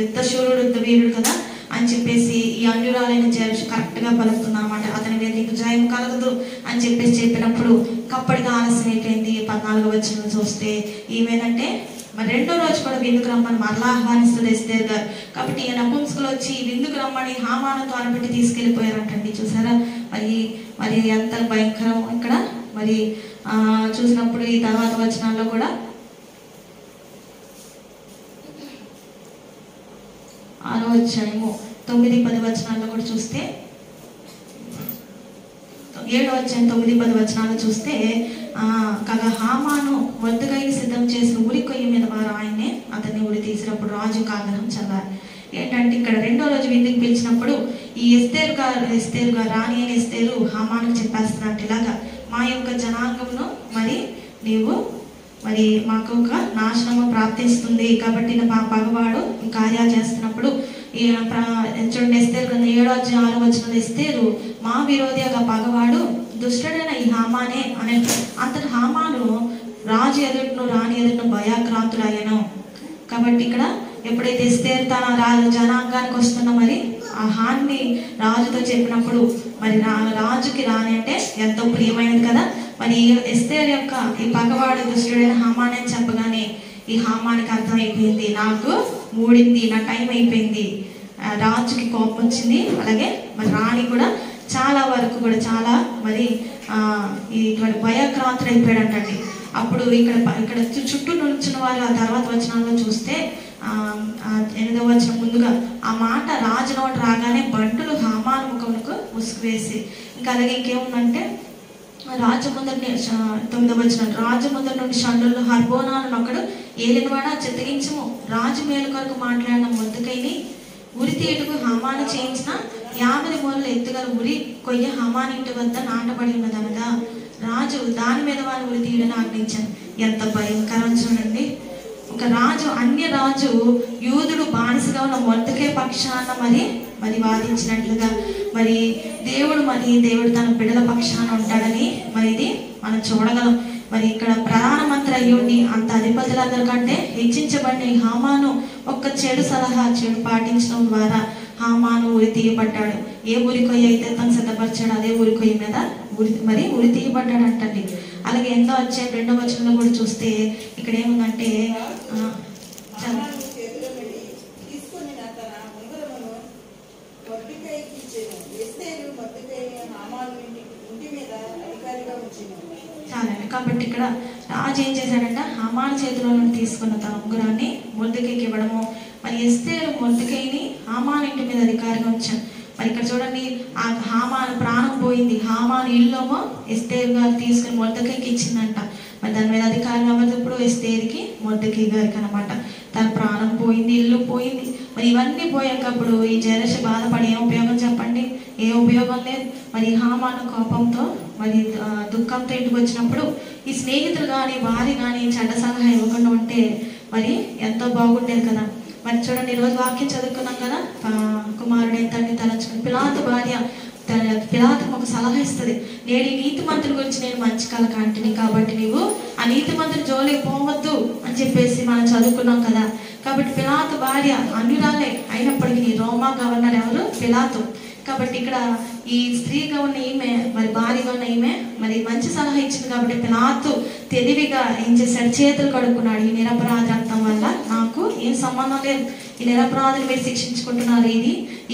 యుద్ధశూరుడు, యుద్ధ వీరుడు కదా అని చెప్పేసి ఈ అన్యురాలైన జెరషు కరెక్ట్గా పలుకుతుంది అనమాట. అతని మీద నీకు జయం కలగదు అని చెప్పేసి చెప్పినప్పుడు కప్పటిగా ఆలస్యం అయిపోయింది. 14వ వచనం చూస్తే ఈమెనంటే మరి రెండో రోజు కూడా విందుకు రమ్మని మరలా ఆహ్వానిస్తుంది ఎస్తేర్ గారు. కాబట్టి ఈ నపుంసకులు వచ్చి విందుకు రమ్మని హామానుతో అనబెట్టి తీసుకెళ్ళిపోయారంటండి. చూసారా మరి మరి ఎంత భయంకరం ఇక్కడ. మరి చూసినప్పుడు ఈ తర్వాత వచనాల్లో కూడా 6వ అధ్యాయము 9-10 వచనాల్లో కూడా చూస్తే, 7వ అధ్యాయం 9-10 వచనాలు చూస్తే కాగా హామాను మొర్దెకైకి సిద్ధం చేసిన ఉరి కొయ్య మీద వారు ఆయన్నే అతన్ని ఉరి తీసినప్పుడు రాజుకు ఆగ్రహం చల్లారు. ఏంటంటే ఇక్కడ రెండో రోజు విందుకు పిలిచినప్పుడు ఈ ఎస్తేరు గారు రాణి అయిన ఎస్తేరు హామానుకు చెప్పేస్తున్నట్టు, ఇలాగా మా యొక్క జనాంగంను మరి నీవు మరి మాకు ఒక నాశనము ప్రాప్తిస్తుంది. కాబట్టి మా పగవాడు కార్యాలు చేస్తున్నప్పుడు చూడండి ఎస్తేరు 7వ అధ్యాయం 6వ వచనంలో ఎస్తేరు మా విరోధి ఒక పగవాడు దుష్టుడైన ఈ హామానే అనే అంతటి హామాను రాజు ఎదుటను రాణి ఎదుటను భయాక్రాంతుడయ్యను. కాబట్టి ఇక్కడ ఎప్పుడైతే ఎస్తేరు తన జనాంగానికి వస్తున్న మరి ఆ హాన్ని రాజుతో చెప్పినప్పుడు మరి రాజుకి రాణి అంటే ఎంతో ప్రియమైనది కదా. మరి ఎస్తేరు యొక్క ఈ పగవాడు దుష్టుడైన హామానే అని చెప్పగానే ఈ హామానికి అర్థమైపోయింది, నాకు మూడింది, నా టైం అయిపోయింది. రాజుకి కోపం వచ్చింది. అలాగే మరి రాణి కూడా చాలా వరకు కూడా చాలా మరి ఇటువంటి భయాక్రాంతులు అయిపోయాడంటండి. అప్పుడు ఇక్కడ చుట్టూ నిల్చున్న వారు ఆ తర్వాత వచనాల్లో చూస్తే 8వ వచనం ముందుగా ఆ మాట రాజు నోట రాగానే బంటులు హామాను ముఖమునకు ముసుగు వేసి, ఇంకా అలాగే ఇంకేముందంటే రాజు ముందర 9వ వచనం రాజు ముందర నుండి షండులు హర్బోనాను ఒకడు ఏలినవాడ చిత్తగించము రాజు మేలు కొరకు మాట్లాడిన మొర్దెకైని ఉరి తీయుటకు హామాను చేయించిన 50 మూరలు ఎత్తుగల ఉరి కొయ్య హామాను ఇంటి వద్ద నాటబడి ఉన్నదనగా రాజు దాని మీద వారు ఉరి తీయడని ఆజ్ఞించాను. ఎంత భయంకరం చూడండి. ఒక రాజు, అన్య రాజు యూదుడు బానిసగా ఉన్న మొర్దెకై పక్షాన మరి వాదించినట్లుగా మరి దేవుడు తన బిడ్డల పక్షాన ఉంటాడని మరి ఇది మనం చూడగలం. మరి ఇక్కడ ప్రధానమంత్రి అయ్యుండి అంత అధిపతులందరికంటే హెచ్చించబడిన ఈ హామాను ఒక్క చెడు పాటించడం ద్వారా హామాను ఉరి తీయబడ్డాడు. ఏ ఉరికొయ్య అయితే తను సిద్ధపరిచాడు అదే ఉరికొయ్య మీద ఉరి తీయబడ్డాడు అంటండి. అలాగే ఎంతో వచ్చే 2వ వచనంలో కూడా చూస్తే ఇక్కడ ఏముందంటే చాలండి. కాబట్టి ఇక్కడ రాజు ఏం చేశాడంటే హామాను చేతిలో నుండి తీసుకున్న తన ఉంగరాన్ని మొర్దెకైకి ఇవ్వడము, మరి ఎస్తేరు మొర్దెకైని హామాను ఇంటి మీద అధికారిగా ఉంచాడు. మరి ఇక్కడ చూడండి ఆ హామాను ప్రాణం పోయింది. హామాను ఇల్లుమో ఎస్తేరు గారు తీసుకుని మొర్దెకైకి ఇచ్చిందంట. మరి దాని మీద అధికారం ఎవరిది? ఇప్పుడు ఎస్తేరుకి, మొర్దెకై గారికి అనమాట. తన ప్రాణం పోయింది, ఇల్లు పోయింది. మరి ఇవన్నీ పోయాకప్పుడు ఈ జెరషు బాధపడి ఏం ఉపయోగం చెప్పండి? ఏ ఉపయోగం లేదు. మరి హామాను కోపంతో మరి దుఃఖంతో ఇంటికి వచ్చినప్పుడు ఈ స్నేహితులు కానీ వారి కానీ చెడ్డ సలహా ఇవ్వకుండా ఉంటే మరి ఎంతో బాగుండేది కదా. మరి చూడండి ఈరోజు వాక్యం చదువుకున్నాం కదా, కుమారుడు తండ్రి తలంచుకుని పిలాతు భార్య పిలాతుకు ఒక సలహా ఇస్తుంది, నేడు ఈ నీతి మంత్రుల గురించి నేను మంచి కల కంటిని, కాబట్టి నీవు ఆ నీతి మంత్రులు జోలికి పోవద్దు అని చెప్పేసి మనం చదువుకున్నాం కదా. కాబట్టి పిలాతు భార్య అన్యురాలే అయినప్పటికీ రోమా గవర్నర్ ఎవరు? పిలాతు. కాబట్టి ఇక్కడ ఈ స్త్రీగా ఉన్న ఈమె మరి భార్యగా ఉన్న ఈమె మరి మంచి సలహా ఇచ్చింది. కాబట్టి పిలాతు తెలివిగా ఏం చేశాడు? చేతులు కడుక్కున్నాడు. ఈ నిరపరాధ రక్తం వల్ల నాకు ఏం సంబంధం లేదు, ఈ నిరపరాధులు మీరు శిక్షించుకుంటున్నారు,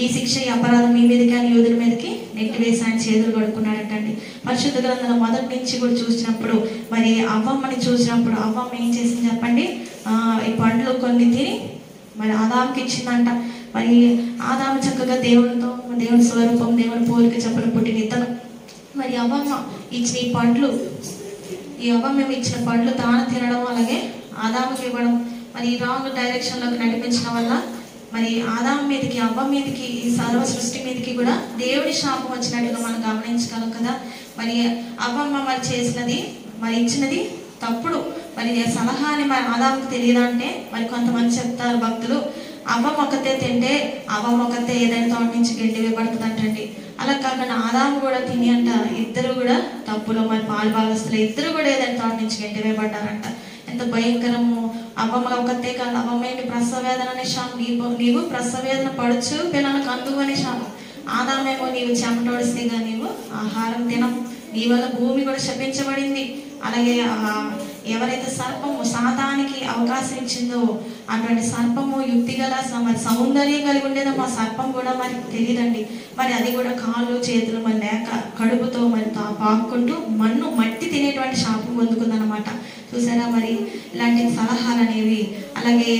ఈ శిక్ష ఈ అపరాధం మీ మీదకి అని యూదుల మీదకి నెట్టివేసి ఆయన చేతులు కడుక్కున్నాడంటండి. పరిశుద్ధ గ్రంథంలో మొదటి నుంచి కూడా చూసినప్పుడు మరి అవ్వమ్మని చూసినప్పుడు అవ్వమ్మ ఏం చేసింది చెప్పండి? ఈ పండ్లు కొన్ని తిని మరి ఆదాముకి ఇచ్చిందంట. మరి ఆదాము చక్కగా దేవుని స్వరూపం, దేవుని పోలిక చెప్పిన పుట్టిన ఇతను. మరి అవ్వమ్మ ఇచ్చిన ఈ అవ్వమ్మ ఇచ్చిన పండ్లు తాను తినడం, అలాగే ఆదాముకి ఇవ్వడం, మరి ఈ రాంగ్ డైరెక్షన్లోకి నడిపించడం వల్ల మరి ఆదాము మీదకి, అవ్వ మీదకి, ఈ సర్వ సృష్టి మీదకి కూడా దేవుడి శాపం వచ్చినట్టుగా మనం గమనించగలం కదా. మరి అవ్వమ్మ మరి చేసినది, మరి ఇచ్చినది తప్పుడు. మరి సలహాని మరి ఆదాముకు తెలియదా అంటే మరి కొంతమంది చెప్తారు భక్తులు, అవ్వ మొక్కతే తింటే అవ్వ మొక్కతే ఏదైనా తోట నుంచి గెంటి వేయబడుతుంది అంటండి. అలా కాకుండా ఆదాము కూడా తిని అంట ఇద్దరు కూడా తప్పులో మరి పాలు భాగస్తులు ఇద్దరు కూడా ఏదైనా తోట నుంచి గెంటి వేయబడ్డారంట. ఎంత భయంకరము! అవ్వమ్మ ఒకతే కాదు, అవ్వమ్మేంటి ప్రసవ వేదన అనే శాపం, నీవు ప్రసవ వేదన పడుచు పిల్లలకు అందువు అనే శాపం. ఆదామేమో నీవు చెమటోడిస్తేగా నీవు ఆహారం తినం, నీ వల్ల భూమి కూడా శపించబడింది. అలాగే ఎవరైతే సర్పము సాతానికి అవకాశం ఇచ్చిందో అటువంటి సర్పము యుక్తి గల మరి సౌందర్యం కలిగి ఉండేదమ్మా. సర్పం కూడా మరి తెలియదండి, మరి అది కూడా కాళ్ళు చేతులు మరి లేక కడుపుతో మరి పాక్కుంటూ మట్టి తినేటువంటి శాపం పొందుకుందనమాట. చూసారా మరి ఇలాంటి సలహాలు అనేవి. అలాగే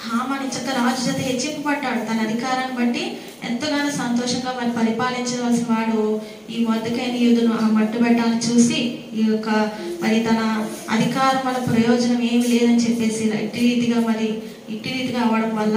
హామాను చక్క రాజు చేత హెచ్చింపబడ్డాడు. తన అధికారాన్ని బట్టి ఎంతగానో సంతోషంగా మరి పరిపాలించవలసిన వాడు ఈ మొర్దెకైన యూదును ఆ మట్టు పెట్టాలని చూసి ఈ యొక్క మరి తన అధికారం వల్ల ప్రయోజనం ఏమి లేదని చెప్పేసి ఇట్టి రీతిగా అవ్వడం వల్ల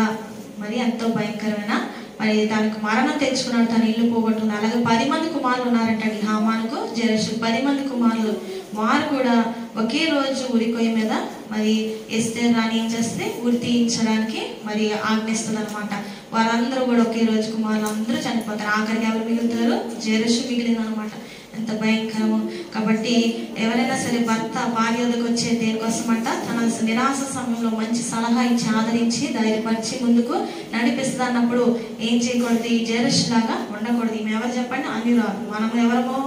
మరి ఎంతో భయంకరమైన మరి తనకు మరణం తెచ్చుకున్నాడు, తన ఇల్లు పోగొట్టుకున్నాడు. అలాగే 10 మంది కుమారులు ఉన్నారంటండి హామానుకు, జెరషు 10 మంది కుమారులు. వారు కూడా ఒకే రోజు ఉరికొయ్య మీద మరి ఎస్తేర్ రాణి ఏం చేస్తే ఉరి తీయించడానికి మరి ఆజ్ఞిస్తుంది అనమాట. వారందరూ కూడా ఒకే రోజు కుమారులు అందరూ చనిపోతారు. ఆఖరికి ఎవరు మిగులుతారు? జెరషు మిగిలిందనమాట. ఎంత భయంకరము! కాబట్టి ఎవరైనా సరే భర్త భార్య వద్దకు వచ్చే దేనికోసం అంట తన నిరాశ సమయంలో మంచి సలహా ఇచ్చి ఆదరించి ధైర్యపరిచి ముందుకు నడిపిస్తుంది అన్నప్పుడు ఏం చేయకూడదు? ఈ జెరషు లాగా ఉండకూడదు. ఈమె ఎవరు చెప్పండి? అన్యురాలు. మనం ఎవరమో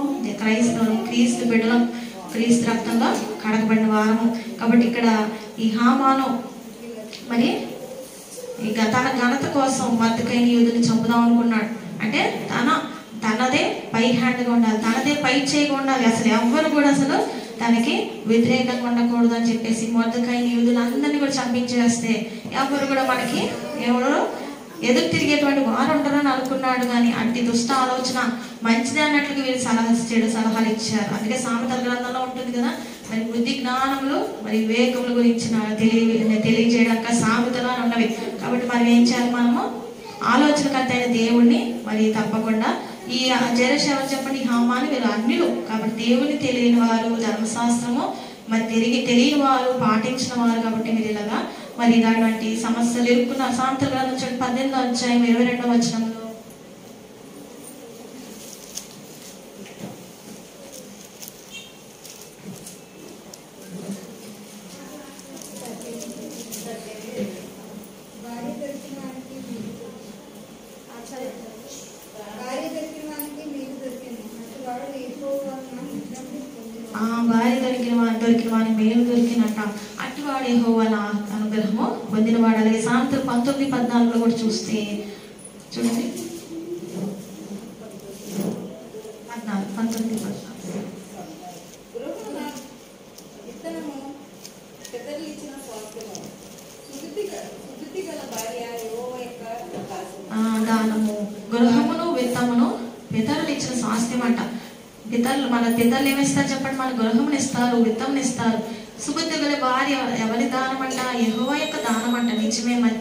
క్రైస్తవులు, క్రీస్తు బిడ్డలం, క్రీస్తు రక్తంలో కడగబడిన వారము. కాబట్టి ఇక్కడ ఈ హామాను మరి ఇక తన ఘనత కోసం మొర్దెకైన యూదుని చంపుదాం అనుకున్నాడు. అంటే తనదే పై హ్యాండ్గా ఉండాలి, తనదే పై చేయగా ఉండాలి. అసలు ఎవ్వరు కూడా అసలు తనకి వ్యతిరేకంగా ఉండకూడదు అని చెప్పేసి మొర్దెకైన యూదులందరినీ కూడా చంపించేస్తే ఎవరు కూడా మనకి ఎవరు ఎదురు తిరిగేటువంటి వారు ఉంటారని అనుకున్నాడు. కానీ అట్టి దుష్ట ఆలోచన మంచిదే అన్నట్లుగా వీళ్ళు చెడు సలహాలు ఇచ్చారు. అందుకే సామెతల గ్రంథంలో ఉంటుంది కదా, మరి బుద్ధి జ్ఞానములు మరి వివేకముల గురించి తెలియజేయడానికి సామెతలు అని ఉన్నవి. కాబట్టి మనం ఏం చేయాలి? మనము ఆలోచనకర్త అయిన దేవుణ్ణి మరి తప్పకుండా ఈ జెరషు ఎవరు చెప్పండి? హామాను. వీళ్ళు అన్యులు కాబట్టి దేవుని తెలియని వారు, ధర్మశాస్త్రము మరి తెలియని వారు, పాటించిన వారు. కాబట్టి మీరు ఇలాగా మరి ఇలాంటి సమస్యలు ఎదుర్కొన్న సామెతల గ్రంథం చూడండి 18వ అధ్యాయం 22వ వచనంలో భార్య దొరికిన వాని మేలు దొరికినట్ట అట్టివాడు యెహోవా అనుగ్రహము పొందినవాడు. అలాగే సామెతలు 19:14 కూడా చూస్తే చూడండి 19:14 దానము గృహమును విత్తమును పితరులు ఇచ్చిన స్వాస్థ్యం అంట. మన పితరులు ఏమిస్తారు చెప్పండి? మన గృహమును ఇస్తారు, విత్తమును ఇస్తారు. సుబుద్ధి గల భార్య ఎవరి దానం అంట? యెహోవా యొక్క దానం అంట. నిజమే. మరి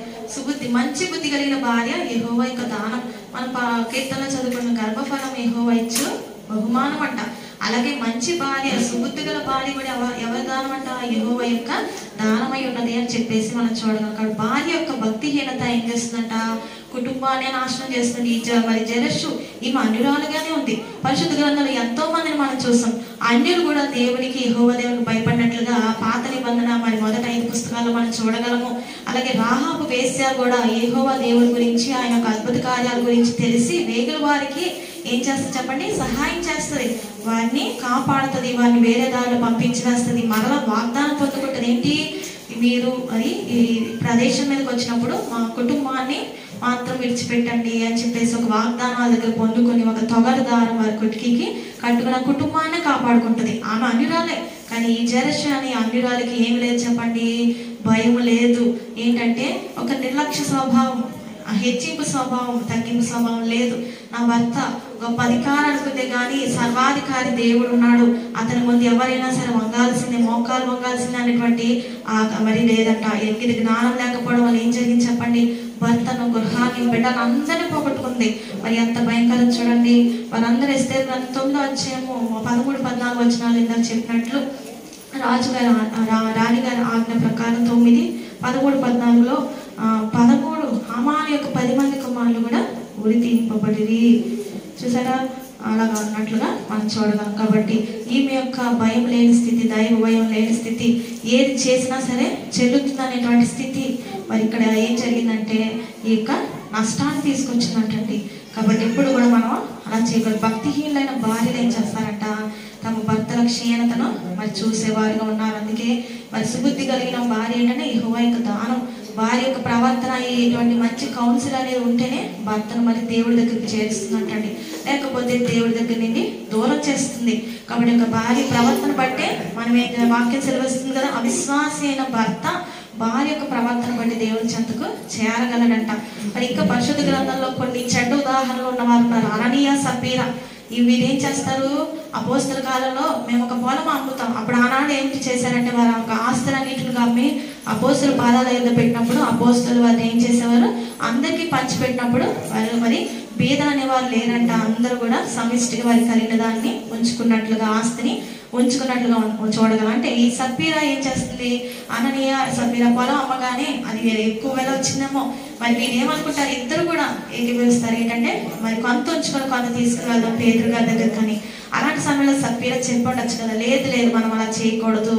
మంచి బుద్ధి కలిగిన భార్య యెహోవా యొక్క దానం. మన కీర్తనలో చదువుకున్న గర్భఫలం యెహోవా ఇచ్చు బహుమానం అంట. అలాగే మంచి భార్య, సుబుద్ధి గల భార్య కూడా ఎవరి దానం అంట? యెహోవా యొక్క దానమై ఉన్నది అని చెప్పేసి మనం చూడగలం. భార్య యొక్క భక్తిహీనత ఏం చేస్తుందంట? కుటుంబాన్ని నాశనం చేస్తుంది. మరి జెరషు ఈమె అన్యురాలుగానే ఉంది. పరిశుద్ధ గ్రంథంలో ఎంతో మందిని మనం చూసాం. అన్యులు కూడా దేవునికి యెహోవా దేవునికి భయపడినట్లుగా పాత నిబంధన మరి మొదటి 5 పుస్తకాల్లో మనం చూడగలము. అలాగే రాహాబు వేశ్య కూడా యెహోవా దేవుని గురించి, ఆయన యొక్క అద్భుత కార్యాల గురించి తెలిసి వేగుల వారికి ఏం చేస్తుంది చెప్పండి? సహాయం చేస్తుంది, వారిని కాపాడుతుంది, వారిని వేరే దారిలో పంపించి వేస్తుంది, మరలా వాగ్దానం పొందుకుంటుంది. ఏంటి? మీరు మరి ఈ ప్రదేశం మీదకి వచ్చినప్పుడు మా కుటుంబాన్ని మాత్రం విడిచిపెట్టండి అని చెప్పేసి ఒక వాగ్దానాల దగ్గర పొందుకొని ఒక తొగరు దారం వారి కుటికి కట్టుకున్న కుటుంబాన్ని కాపాడుకుంటుంది. ఆమె అన్యురాలే. కానీ ఈ జెరషు అని అన్యురాలకి ఏమి లేదు చెప్పండి? భయం లేదు. ఏంటంటే ఒక నిర్లక్ష్య స్వభావం, హెచ్చింపు స్వభావం, తగ్గింపు స్వభావం లేదు. నా భర్త గొప్ప అధికారం అనుకుంటే కానీ సర్వాధికారి దేవుడు ఉన్నాడు, అతని ముందు ఎవరైనా సరే వంగాల్సిందే, మోకాలు వంగాల్సిందే అనేటువంటి మరి లేదంట. ఎక్కిది జ్ఞానం లేకపోవడం వల్ల ఏం జరిగింది చెప్పండి? భర్తను, గృహాన్ని, బిడ్డను అందరినీ పోగొట్టుకుంది. మరి ఎంత భయంకరం చూడండి. వారందరూ ఎస్తేర్ 9వ అధ్యాయము 13-14 వచనాలు ఇందాక చెప్పినట్లు రాణిగారి ఆజ్ఞ ప్రకారం 9, 13, 14లో 13 కొనబడి చూసారా, అలాగా ఉన్నట్లుగా మనం చూడగలం. కాబట్టి ఈమె యొక్క భయం లేని స్థితి, దైవ భయం లేని స్థితి, ఏది చేసినా సరే చెల్లుతుంది అనేటువంటి స్థితి మరి ఇక్కడ ఏం జరిగిందంటే ఈ యొక్క నష్టాన్ని తీసుకొచ్చిందంటండి. కాబట్టి ఎప్పుడు కూడా మనం అలా చేయకూడదు. భక్తిహీనులైన భార్యలు ఏం చేస్తారంట, తమ భర్తల క్షీణతను మరి చూసేవారుగా ఉన్నారు. అందుకే మరి సుబుద్ధి కలిగిన భార్య ఏంటంటే యెహోవా యొక్క దానం, భార్య యొక్క ప్రవర్తన ఇటువంటి మంచి కౌన్సిల్ అనేది ఉంటేనే భర్తను మరి దేవుడి దగ్గరికి చేరుస్తుందంటండి, లేకపోతే దేవుడి దగ్గర నుండి దూరం చేస్తుంది. కాబట్టి ఒక భార్య ప్రవర్తన బట్టే మనం వాక్యం సెలవిస్తుంది కదా, అవిశ్వాసి అయిన భర్త భార్య యొక్క ప్రవర్తన బట్టి దేవుని చెంతకు చేరగలడంట. మరి ఇంకా పరిశుద్ధ గ్రంథంలో కొన్ని చెడ్డ ఉదాహరణలు ఉన్నవారు ఉన్నారు. అననీయ సప్పీరా వీరేం చేస్తారు, అపోస్తల కాలంలో మేము ఒక పొలం అమ్ముతాం. అప్పుడు ఆనాడు ఏంటి చేశారంటే వారు ఒక ఆస్తులన్నింటిని అమ్మి అపోస్తల పాదాల మీద పెట్టినప్పుడు అపోస్తలు వారు ఏం చేసేవారు, అందరికీ పంచి పెట్టినప్పుడు వారు మరి బీద అనేవారు లేరంట. అందరూ కూడా సమిష్టిగా వారికి కలిగిన దాన్ని ఉంచుకున్నట్లుగా, ఆస్తిని ఉంచుకున్నట్లుగా చూడగలం. అంటే ఈ సప్పీరా ఏం చేస్తుంది, అననీయ సప్పీరా పొలం అమ్మగానే అది ఎక్కువ వెల వచ్చిందేమో మరి వీరు ఏమనుకుంటారు, ఇద్దరు కూడా ఏకీభవిస్తారు ఏంటంటే మరి కొంత ఉంచుకొని కొంత తీసుకుని వెళ్దాం పేదరు గారి దగ్గర. కానీ అలాంటి సమయంలో సప్పీరా చెప్పండొచ్చు కదా, లేదు లేదు మనం అలా చేయకూడదు,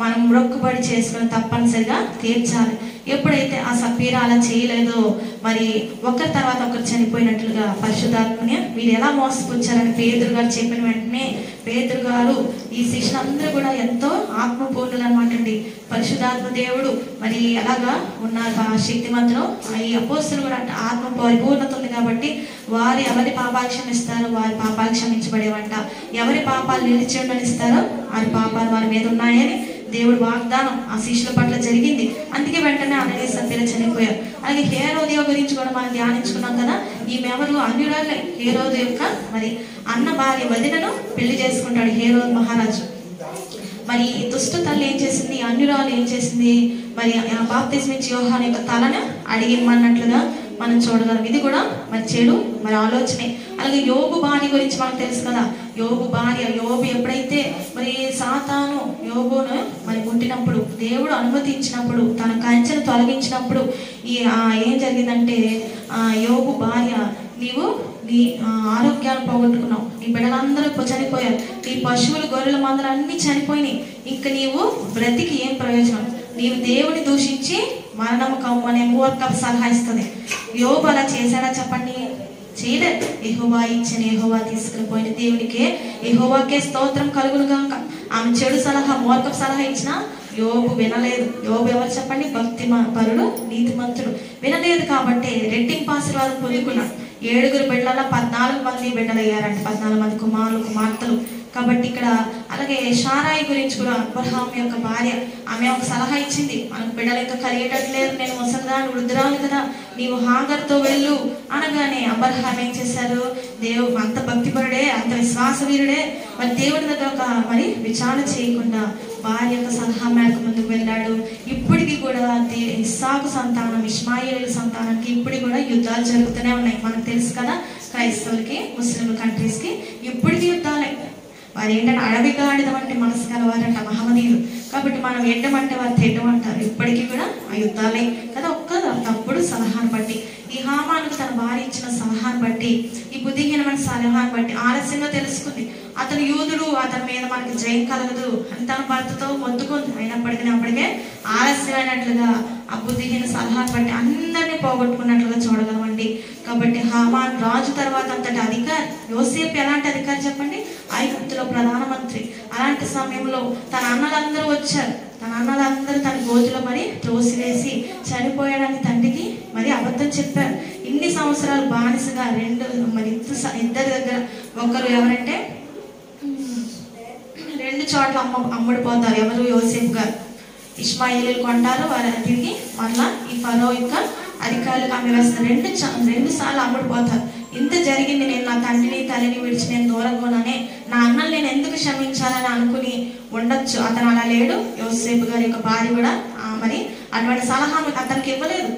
మనం మొక్కుబడి చేసుకుని తప్పనిసరిగా తీర్చాలి. ఎప్పుడైతే ఆ సప్పీరా అలా చేయలేదో మరి ఒకరి తర్వాత ఒకరు చనిపోయినట్లుగా పరిశుద్ధాత్మని వీరు ఎలా మోసపుచ్చారని పేదరు గారు చెప్పిన వెంటనే పేదరు గారు ఈ శిష్యులందరూ కూడా ఎంతో ఆత్మపూర్ణులు అనమాట అండి. పరిశుద్ధాత్మ దేవుడు మరి ఎలాగా ఉన్నారు, ఆ శక్తిమంతులు ఈ అపోస్తులు కూడా అంటే ఆత్మ పరిపూర్ణత ఉంది కాబట్టి వారు ఎవరి పాపాలు క్షమిస్తారో వారి పాపాలు క్షమించబడేవంట, ఎవరి పాపాలు నిలిచేయమనిస్తారో వారి పాపాలు వారి మీద ఉన్నాయని దేవుడు వాగ్దానం ఆ శిష్యుల పట్ల జరిగింది. అందుకే వెంటనే అననీయ సప్పీరా చనిపోయారు. అలాగే హేరోదియ గురించి కూడా మనం ధ్యానించుకున్నాం కదా. ఈమె ఎవరు, అన్యురాలే. హేరోదు యొక్క మరి అన్న భార్య వదినను పెళ్లి చేసుకుంటాడు హేరోదు మహారాజు. మరి దుష్ట తల్లి ఏం చేసింది, అన్యురాలు ఏం చేసింది, మరి బాప్తిస్మం ఇచ్చే యోహాను యొక్క తలను అడిగిమన్నట్లుగా మనం చూడగలం. ఇది కూడా మరి చెడు మరి ఆలోచనే. అలాగే యోబు భార్య గురించి మనకు తెలుసు కదా. యోబు భార్య, యోబు ఎప్పుడైతే మరి సాతాను యోబును మరి పుట్టినప్పుడు దేవుడు అనుమతించినప్పుడు తన కంచెను తొలగించినప్పుడు ఏం జరిగిందంటే యోబు భార్య, నీవు నీ ఆరోగ్యాన్ని పోగొట్టుకున్నావు, నీ బిడ్డలందరూ చనిపోయారు, నీ పశువులు గొర్రెల మందలు అన్నీ చనిపోయినాయి, ఇంకా నీవు బ్రతికి ఏం ప్రయోజనం, నీవు దేవుని దూషించి మరణము కమ్మనే మూర్ఖపు సలహా ఇస్తుంది. యోబు అలా చేశాడా చెప్పండి, చేయలేదు. యెహోవా ఇచ్చిన, యెహోవా తీసుకుని పోయిన దేవునికే యెహోవాకే స్తోత్రం కలుగును గాక. ఆమె చెడు సలహా, మూర్ఖపు సలహా ఇచ్చినా యోబు వినలేదు. యోబు ఎవరు చెప్పండి, భక్తి పరుడు, నీతిమంతుడు. వినలేదు కాబట్టి రెట్టింపు ఆశీర్వాదం పొందుకున్నాడు. 7 బిడ్డల 14 మంది బిడ్డలు అయ్యారంట, 14 మంది కుమారులు కుమార్తెలు. కాబట్టి ఇక్కడ అలాగే షారాయి గురించి కూడా అబ్రహాం యొక్క భార్య, ఆమె ఒక సలహా ఇచ్చింది, మనకు బిడ్డలు ఇంకా కలిగేటట్లేదు, నేను ముసలిదాన్ని వృద్ధురాలు కదా, నీవు హాగర్తో వెళ్ళు అనగానే అబ్రహాం ఏం చేశారు, దేవుడు అంత భక్తిపరుడే, అంత విశ్వాసవీరుడే, మరి దేవుడి దగ్గర ఒక మరి విచారణ చేయకుండా భార్య యొక్క సలహా మేరకు ముందుకు వెళ్ళాడు. ఇప్పటికీ కూడా ఇస్సాకు సంతానం, ఇష్మాయేలు సంతానానికి ఇప్పటికి కూడా యుద్ధాలు జరుగుతూనే ఉన్నాయి. మనకు తెలుసు కదా, క్రైస్తవులకి ముస్లిం కంట్రీస్కి ఇప్పటికీ యుద్ధాలే. వారు ఏంటంటే అడవి గాడిద వంటి మనసు కలవారంట మహమ్మదీయులు. కాబట్టి మనం ఎడ్డమంటే వారు తెడ్డమంటారు. ఇప్పటికీ కూడా ఆ యుద్ధాలే కదా. ఒక్క తప్పుడు సలహాను బట్టి, ఈ హామానుకు తన భార్య ఇచ్చిన సలహాను బట్టి, ఈ బుద్ధిహీనమైన సలహాను బట్టి ఆలస్యంగా తెలుసుకుంది అతను యూదుడు, అతని మీద మనకి జయం కలగదు అని తన భర్తతో మొత్తుకుంది. అయినప్పటికీ అప్పటికే ఆలస్యమైనట్లుగా ఆ బుద్ధిహీన సలహాను బట్టి అందరినీ పోగొట్టుకున్నట్లుగా చూడగలమండి. కాబట్టి హామాన్ రాజు తర్వాత అంతటి అధికారి. యోసేపు ఎలాంటి అధికారి చెప్పండి, ఐగుప్తులో ప్రధానమంత్రి. అలాంటి సమయంలో తన అన్నలందరూ వచ్చారు, తన అన్నలందరూ తన గోతిలో మరి త్రోసివేసి చనిపోయాడని తండ్రికి మరి అబద్ధం చెప్పారు. ఇన్ని సంవత్సరాలు బానిసగా ఇద్దరి దగ్గర, ఒకరు ఎవరంటే 2 చోట్ల అమ్ముడిపోతారు. ఎవరు, యోసేపు గారు. ఇష్మాయేలు కొంటారు, వారు తిరిగి మళ్ళా ఈ ఫరో యొక్క అధికారులకు ఆమె వేస్తారు. 2 సార్లు అమ్ముడిపోతారు. ఇంత జరిగింది, నేను నా తండ్రిని తల్లిని విడిచి నేను దూరంగానే నా అన్నలు నేను ఎందుకు క్షమించాలని అనుకుని ఉండొచ్చు. అతను అలా లేడు. యోసేపు గారి యొక్క భార్య కూడా మరి అటువంటి సలహా అతనికి ఇవ్వలేదు.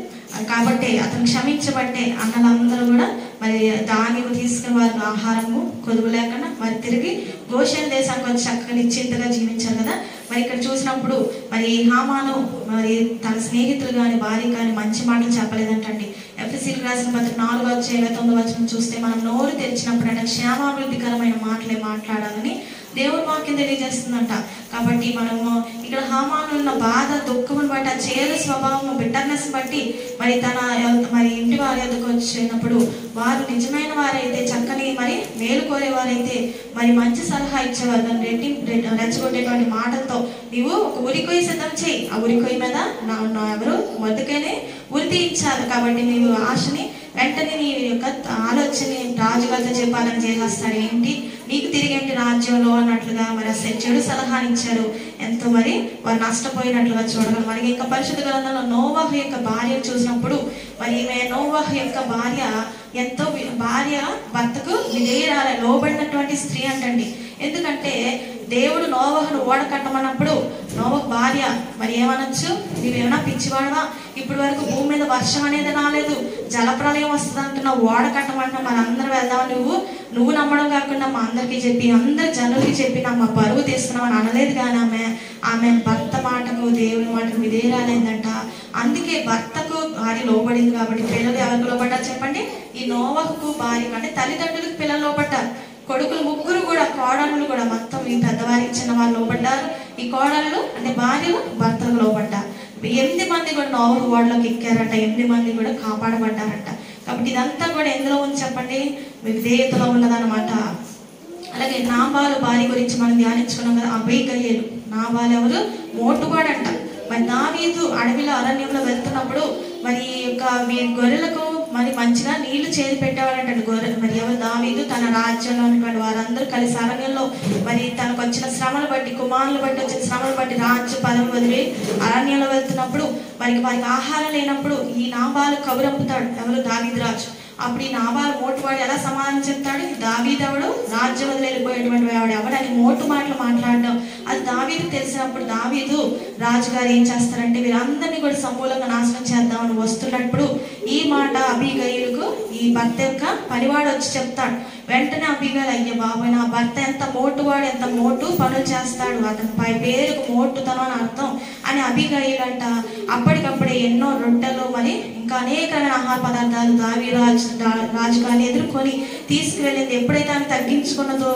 కాబట్టి అతను క్షమించబట్టే అన్నలందరూ కూడా మరి ధాన్యం తీసుకుని వారికి ఆహారము కొదువు లేకుండా మరి తిరిగి గోషెన్ దేశానికి వచ్చి చక్కగా నిశ్చింతగా జీవించారు కదా. మరి ఇక్కడ చూసినప్పుడు మరి హామాను మరి తన స్నేహితులు కానీ భార్య కానీ మంచి మాటలు చెప్పలేదంటండి. ఎఫెసీయులకు రాసిన పత్రిక 4:29 చూస్తే మనం నోరు తెరిచినప్పుడు అంటే క్షేమాభివృద్ధికరమైన మాటలే మాట్లాడాలని దేవుని వాక్యం తెలియజేస్తుందంట. కాబట్టి మనము ఇక్కడ హామాను ఉన్న బాధ దుఃఖమును బట్టి ఆ చేదు స్వభావం బిట్టర్నెస్ బట్టి మరి ఇంటి వారి ఎదుకు వచ్చినప్పుడు వారు నిజమైన వారైతే చక్కని మరి మేలు కోరేవారైతే మరి మంచి సలహా ఇచ్చేవారు. దాన్ని రెచ్చగొట్టేటువంటి మాటలతో నీవు ఒక ఉరికొయ్యి సిద్ధం చేయి, ఆ ఉరికొయ్యి మీద ఎవరు మొదటికైనా ఉరి తీయించాలి. కాబట్టి నీవు ఆశని వెంటనే నీ యొక్క ఆలోచన రాజుగారితో చెప్పాలని చేసేస్తాడు. ఏంటి నీకు తిరిగేంటి రాజ్యంలో అన్నట్లుగా మరి అసలు చెడు సలహాని ఇచ్చారు. ఎంతో మరి వారు నష్టపోయినట్లుగా చూడగలరు. మరి ఇంకా పరిశుద్ధ గ్రంథంలో నోవాహు యొక్క భార్యను చూసినప్పుడు మరి ఈమె నోవాహు యొక్క భార్య భర్తకు విధేయురాలే లోబడినటువంటి స్త్రీ అంటండి. ఎందుకంటే దేవుడు నోవాహును ఓడ కట్టమన్నప్పుడు నోవాహు భార్య మరి ఏమనొచ్చు, నీవేమైనా పిచ్చివాడవా, ఇప్పటి వరకు భూమి మీద వర్షం అనేది రాలేదు, జలప్రలయం వస్తుంది అంటున్నావు, ఓడ కట్టమంటున్నావు, మన అందరం వెళ్దాం, నువ్వు నమ్మడం కాకుండా మా అందరికి చెప్పి అందరి జనులకి చెప్పి మా పరువు తీస్తున్నావు అని అనలేదు. కానీ ఆమె భర్త మాటకు దేవుని మాటకు విధేయురాలేదంట. అందుకే భర్తకు భార్య లోబడింది. కాబట్టి పిల్లలు ఎవరికి లోపడ్డారు చెప్పండి? ఈ నోవాహుకు భార్య అంటే తల్లిదండ్రులకు పిల్లలు లోపడ్డారు. కొడుకులు ముగ్గురు కూడా కోడళ్ళు కూడా మొత్తం ఈ పెద్దవారికి చిన్న వాళ్ళు లోపడ్డారు. ఈ కోడళ్ళు అంటే భార్యలు భర్తలకు లోపడ్డారు. 8 మంది కూడా నోవాహు ఓడలోకి ఎక్కారట. 8 మంది కూడా కాపాడబడ్డారట. కాబట్టి ఇదంతా కూడా ఎందులో ఉంది చెప్పండి? విధేయతలో ఉన్నదన్నమాట. అలాగే నాబాలు భార్య గురించి మనం ధ్యానించుకున్నాం కదా, అబీగయీలు. నాబాలు ఎవరు? మోటువాడంట. మరి దావీదు అడవిలో అరణ్యంలో వెళ్తున్నప్పుడు మరి యొక్క గొర్రెలకు మరి మంచిగా నీళ్లు చేరి పెట్టేవాడంట. గొర్రె మరి ఎవరు? దావీదు తన రాజ్యంలో ఉన్నటువంటి వారందరూ కలిసి అరణ్యంలో మరి తనకు వచ్చిన శ్రమలు బట్టి, కుమారులు బట్టి వచ్చిన శ్రమలు బట్టి రాజ్య పదవి వదిలి అరణ్యంలో వెళ్తున్నప్పుడు వారికి ఆహారం లేనప్పుడు ఈ నాబాలు కబురంపుతాడు. ఎవరు? దావీదు రాజు. అప్పుడు ఈ నాబాలు మోటువాడు ఎలా సమాధానం చెప్తాడు? దావీదు ఎవడు? రాజ్యం వదిలి వెళ్ళిపోయేటువంటి వాడు ఎవడని మోటు మాటలు మాట్లాడడం అది దావీదు తెలిసినప్పుడు దావీదు రాజుగారు ఏం చేస్తారంటే వీరందరినీ కూడా సమూలంగా నాశనం చేద్దామని వస్తున్నప్పుడు ఈ మాట అబీగయీలుకు ఈ భర్త యొక్క పనివాడు వచ్చి చెప్తాడు. వెంటనే అబీగయీలు, అయ్య బాబాయ్, నా భర్త ఎంత మోటువాడు, ఎంత మోటు పనులు చేస్తాడు, అతని పేరుకు మోటుతనం అని అర్థం అని అబీగయీలు అంట. అప్పటికప్పుడే ఎన్నో రొట్టెలు మరి ఇంకా అనేకమైన ఆహార పదార్థాలు రాజుగారిని ఎదుర్కొని తీసుకువెళ్ళింది. ఎప్పుడైతే ఆమె తగ్గించుకున్నదో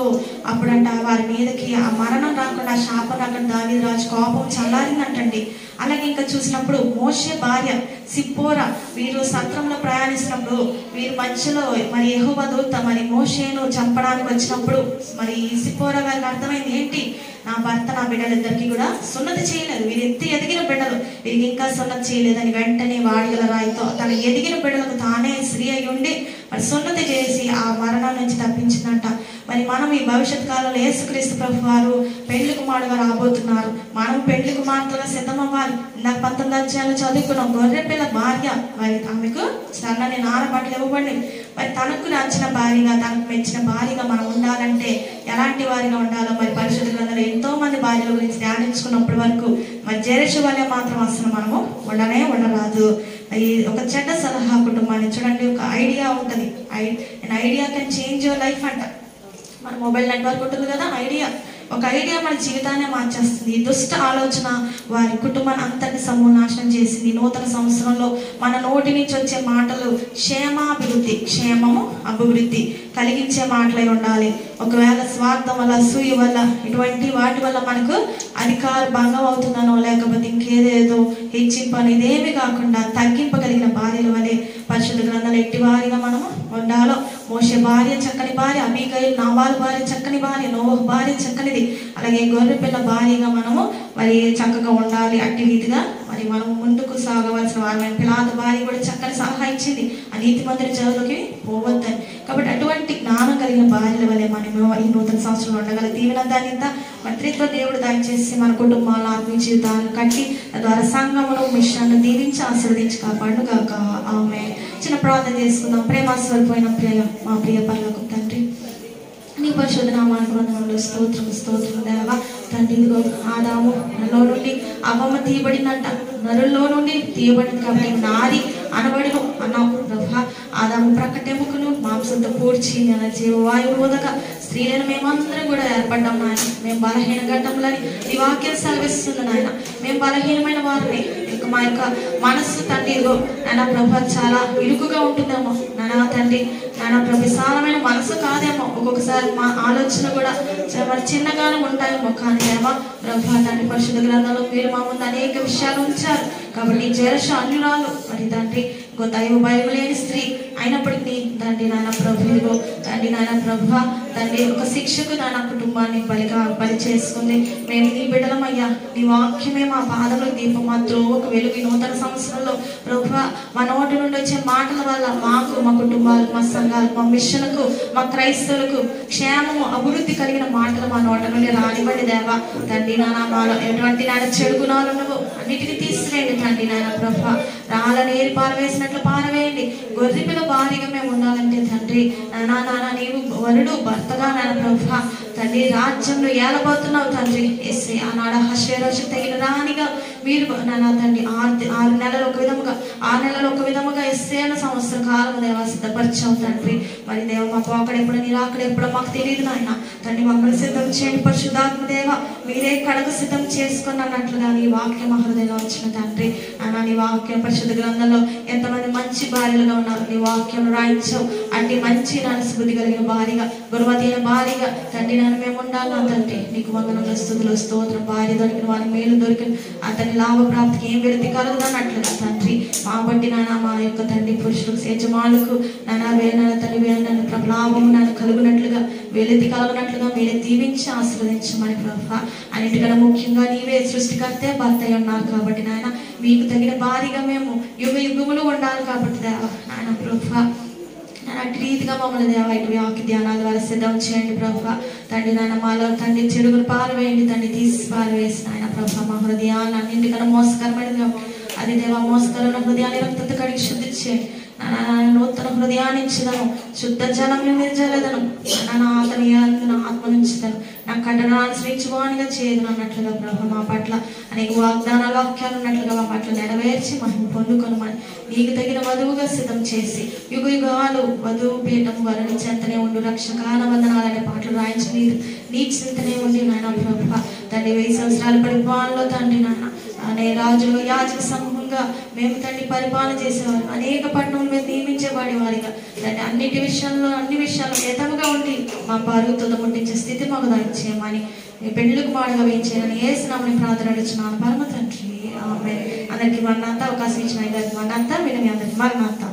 అప్పుడంట వారి మీదకి ఆ మరణం రాకుండా, ఆ శాపం రాకుండా దావీదు రాజు కోపం చల్లారిందంటండి. అలాగే ఇంకా చూసినప్పుడు మోషే భార్య సిప్పోరా వీరు సత్రంలో ప్రయాణిస్తున్నప్పుడు వీరి మధ్యలో మరి యెహోవా దూత మరి మోషేను చంపడానికి వచ్చినప్పుడు మరి ఈ సిప్పోరా గారికి అర్థమైంది, ఏంటి నా భర్త నా బిడ్డలిద్దరికి కూడా సున్నతి చేయలేదు, వీరు ఎదిగిన బిడ్డలు, వీరికి ఇంకా సున్నతి చేయలేదని వెంటనే వాడిగల రాయితో తన ఎదిగిన బిడ్డలకు తానే స్త్రీ అయి ఉండి మరి సున్నతి చేసి ఆ మరణం నుంచి తప్పించిందంట. మరి మనం ఈ భవిష్యత్ కాలంలో యేసుక్రీస్తు ప్రభు వారు పెళ్లి కుమారుడుగా రాబోతున్నారు. మనం పెళ్లి కుమార్తెగా సిద్ధమవ్వాలి. ఇందాక 19 అధ్యాయాలు చదువుకున్నాం. గొర్రె పిల్ల భార్య మరి ఆమెకు సన్నని నారబట్టలు ఇవ్వబడి మరి తనకు నచ్చిన భార్యగా, తనకు మెచ్చిన భార్యగా మనం ఉండాలంటే ఎలాంటి వారిగా ఉండాలో మరి పరిశుద్ధ గ్రంథంలో ఎంతో మంది భార్యల గురించి ధ్యానించుకున్నప్పటి వరకు మరి జెరెషు వలె మాత్రం అసలు మనము ఉండరాదు. ఒక చెడ్డ సలహా కుటుంబాన్ని చూడండి. ఒక ఐడియా ఉంటుంది, idea can change your life అంట. మన మొబైల్ నెట్వర్క్ ఉంటుంది కదా, ఒక ఐడియా మన జీవితాన్ని మార్చేస్తుంది. ఈ దుష్ట ఆలోచన వారి కుటుంబాన్ని అంతటి సమూలనాశనం చేసింది. నూతన సంవత్సరంలో మన నోటి నుంచి వచ్చే మాటలు క్షేమము అభివృద్ధి కలిగించే మాటలై ఉండాలి. ఒకవేళ స్వార్థం వల్ల, అసూయ వల్ల, ఇటువంటి వాటి వల్ల మనకు అధికార భంగం అవుతుందనో లేకపోతే ఇంకేదేదో హెచ్చింపని ఇదేమి కాకుండా తగ్గింపగలిగిన భార్యల వలె పరిశుద్ధ గ్రంథాలు ఎట్టి వారిగా మనము ఉండాలో. మోషే భార్య చక్కని భార్య, అబీగయీలు నాబాలు భార్య చక్కని భార్య, నోవహు భార్య చక్కనిది. అలాగే గొర్రె పిల్ల భార్యగా మనము మరి చక్కగా ఉండాలి. అట్టి రీతిగా మరి మనం ముందుకు సాగవలసిన వారి పిలాతు భార్య కూడా చక్కని సలహా ఇచ్చింది, ఆ నీతిమంతుడి చెవులకి పోవద్దని. కాబట్టి అటువంటి జ్ఞానం కలిగిన భార్యల వల్లే మనము ఈ నూతన సంవత్సరంలో ఉండగల దీవెన ధన్యత మంత్రిత్వ దేవుడు దయచేసి మన కుటుంబాలను ఆత్మీయ జీవితాలను కట్టి ద్వారా సంఘమును మిషన్ను దీవించి ఆశీర్వదించి కాపాడుగాక. ఆమె చిన్న ప్రార్థన చేసుకుందాం. ప్రేమ స్వరూపమైన మా ప్రియ పరలోక తండ్రి, నీ పరిశుద్ధ నామానికి వందనములు, స్తోత్రం దేవా తండ్రి. ఇదిగో ఆదాము నలో నుండి అవ్వమ్మ తీయబడినట్ట, నరుల్లో నుండి తీయబడింది కాబట్టి నారి అనబడిను అన్నావు ప్రభా. ఆదాము ప్రక్కటెముకను మాంసంతో పూడ్చి నేను జీవవాయువు ఊదక స్త్రీలను మేమందరం కూడా ఏర్పడ్డాం నాయన. మేము బలహీన ఘట్టంలని ఈ వాక్యం సెలవిస్తుంది నాయన. మేము బలహీనమైన వారిని మా యొక్క మనస్సు తండ్రి నాయన ప్రభా చాలా ఇరుకుగా ఉంటుందేమో నాయన తండ్రి. నాయన ప్రభు విశాలమైన మనసు కాదేమో, ఒక్కొక్కసారి మా ఆలోచన కూడా మరి చిన్నగానే ఉంటాయేమో. కానీ ఏమో ప్రభా తండ్రి పరిశుద్ధ గ్రంథంలో మీరు మా ముందు అనేక విషయాలు ఉంచారు. కాబట్టి జరష అన్యురాలు మరి తండ్రి దైవ భయం లేని స్త్రీ అయినప్పటికీ తండ్రి నాయన ప్రభు ఇదిగో తండ్రి నాయన ప్రభు తండ్రి ఒక శిక్షకు నాయన కుటుంబాన్ని బలి చేసుకుంది. మేము నీ బిడ్డలమయ్యా, నీ వాక్యమే మా పాదముల దీపం, మా త్రోవకు వెలుగు. నూతన సంవత్సరంలో ప్రభు మా నోటి నుండి వచ్చే మాటల వల్ల మాకు, మా కుటుంబాలకు, మా సంఘాలకు, మా మిషన్కు, మా క్రైస్తవులకు క్షేమము అభివృద్ధి కలిగిన మాటలు మా నోట నుండి రానివ్వండి దేవా. తండ్రి నాన్న మాలో ఎటువంటి నాయన చెడు గుణాలు ఉన్నవో అన్నిటికీ తీసివేయండి తండ్రి నాయన ప్రభు. రాళ్ళని ఏరి పారవేసినట్లు పారవేయండి. గొర్రెపిల్ల భారీగా మేము ఉండాలంటే తండ్రి నాన్న నీవు వరుడు భర్తగా నాయన ప్రభు తండ్రి రాజ్యంలో ఏలబోతున్నావు తండ్రి. ఎస్ఐ ఆనాడు అహష్వేరోషుకు తగిన రాణిగా మీరు నాన్న తండ్రి 6 నెలలు ఒక విధముగా 6 నెలలు ఒక విధముగా ఎస్ఐన సంవత్సర కాలం దేవా సిద్ధపరిచావు తండ్రి. మరి దేవ మా పోకడ ఎప్పుడు నీ రాకడ ఎప్పుడో మాకు తెలియదు నాయన తండ్రి. మమ్మల్ని సిద్ధం చేయండి పరిశుద్ధాత్మ దేవ. మీరే కడగ సిద్ధం చేసుకున్నట్లుగా నీ వాక్యం హృదయంలో వచ్చిన తండ్రి నాన్న. నీ వాక్యం పరిశుద్ధ గ్రంథంలో ఎంతమంది మంచి భార్యలుగా ఉన్నారు. నీ వాక్యం రాయించావు అంటే మంచి మనస్ఫూర్తి కలిగిన భార్యగా, గురువతైన భార్యగా తండ్రి నన్ను మేము ఉండాలి తండ్రి. నీకు వందనములు స్థుతులు స్తోత్రం. భార్య దొరికిన వారి మేలు దొరికిన అతని లాభ ప్రాప్తికి ఏం వెలితి కలుగుదన్నట్లుగా తండ్రి మా బట్టి నాన్న మా యొక్క తండ్రి పురుషులకు యజమానులకు నాన్న వేన తండ్రి వేన లాభము నన్ను కలుగునట్లుగా వెలితి కలుగునట్లుగా మీరే దీవించి ఆశీర్వదించమని ప్రభా. అన్నిటికన్నా ముఖ్యంగా నీవే సృష్టికర్తే భర్త ఉన్నారు కాబట్టి నాయన మీకు తగిన భారీగా మేము యుగ యుగములు ఉండాలి కాబట్టి దేవా నాయన ప్రభా. అటు రీతిగా మమ్మల్ని దేవా ఇటు వాక్య ధ్యానాల ద్వారా సిద్ధం చేయండి ప్రభా. తండ్రి నాయన మాలో తండ్రి చెడుగులు పారవేయండి తండ్రి, తీసి పారవేసి నాయన ప్రభా మా హృదయాన్ని అన్నింటికన్నా మోసకరమైనదిగా అది దేవా మోసకరమైన హృదయాన్ని రక్తంతో కడిగి శుద్ధి చేయండి. నూతన హృదయాన్ని ఇచ్చిదను, శుద్ధ జలం నిర్జలేదను అతని ఆత్మ నుంచిదను, నా కఠినాన్ని అనుసరించువానిగా చేయదు అన్నట్లుగా ప్రభు మా పట్ల అనేక వాగ్దానాల వాక్యాలు ఉన్నట్లుగా మా పట్ల నెరవేర్చి మహిమ పొందుకొనమని నీకు తగిన వధువుగా సిద్ధం చేసి యుగ యుగాలు వధువు పీఠం వరణి చెంతనే ఉండు రక్షకాల వందనాలు అనే పాటలు రాయించి నీకు చింతనే ఉండి నాయన ప్రభు తండ్రి 1000 సంవత్సరాల పరిపాలనలో తండ్రి నాన్న అనే రాజులు యాజక సమూహంగా మేము తండ్రి పరిపాలన చేసేవారు. అనేక పట్టణములు మేము నియమించేవాడి వారిగా తండ్రి అన్ని విషయాల్లో ఏతముగా ఉండి మా పరుగుతో ముట్టించే స్థితి మాకు దయచేయమని పెళ్లికి మాడుగా వేయించాలని ఏసునామని ప్రార్థన అడుగుతున్నాను పరమ తండ్రి. ఆమేన్. అందరికీ మరణాంత అవకాశం ఇచ్చిన అందరికీ మరణాంత వినమి అందరికీ మరణాంత.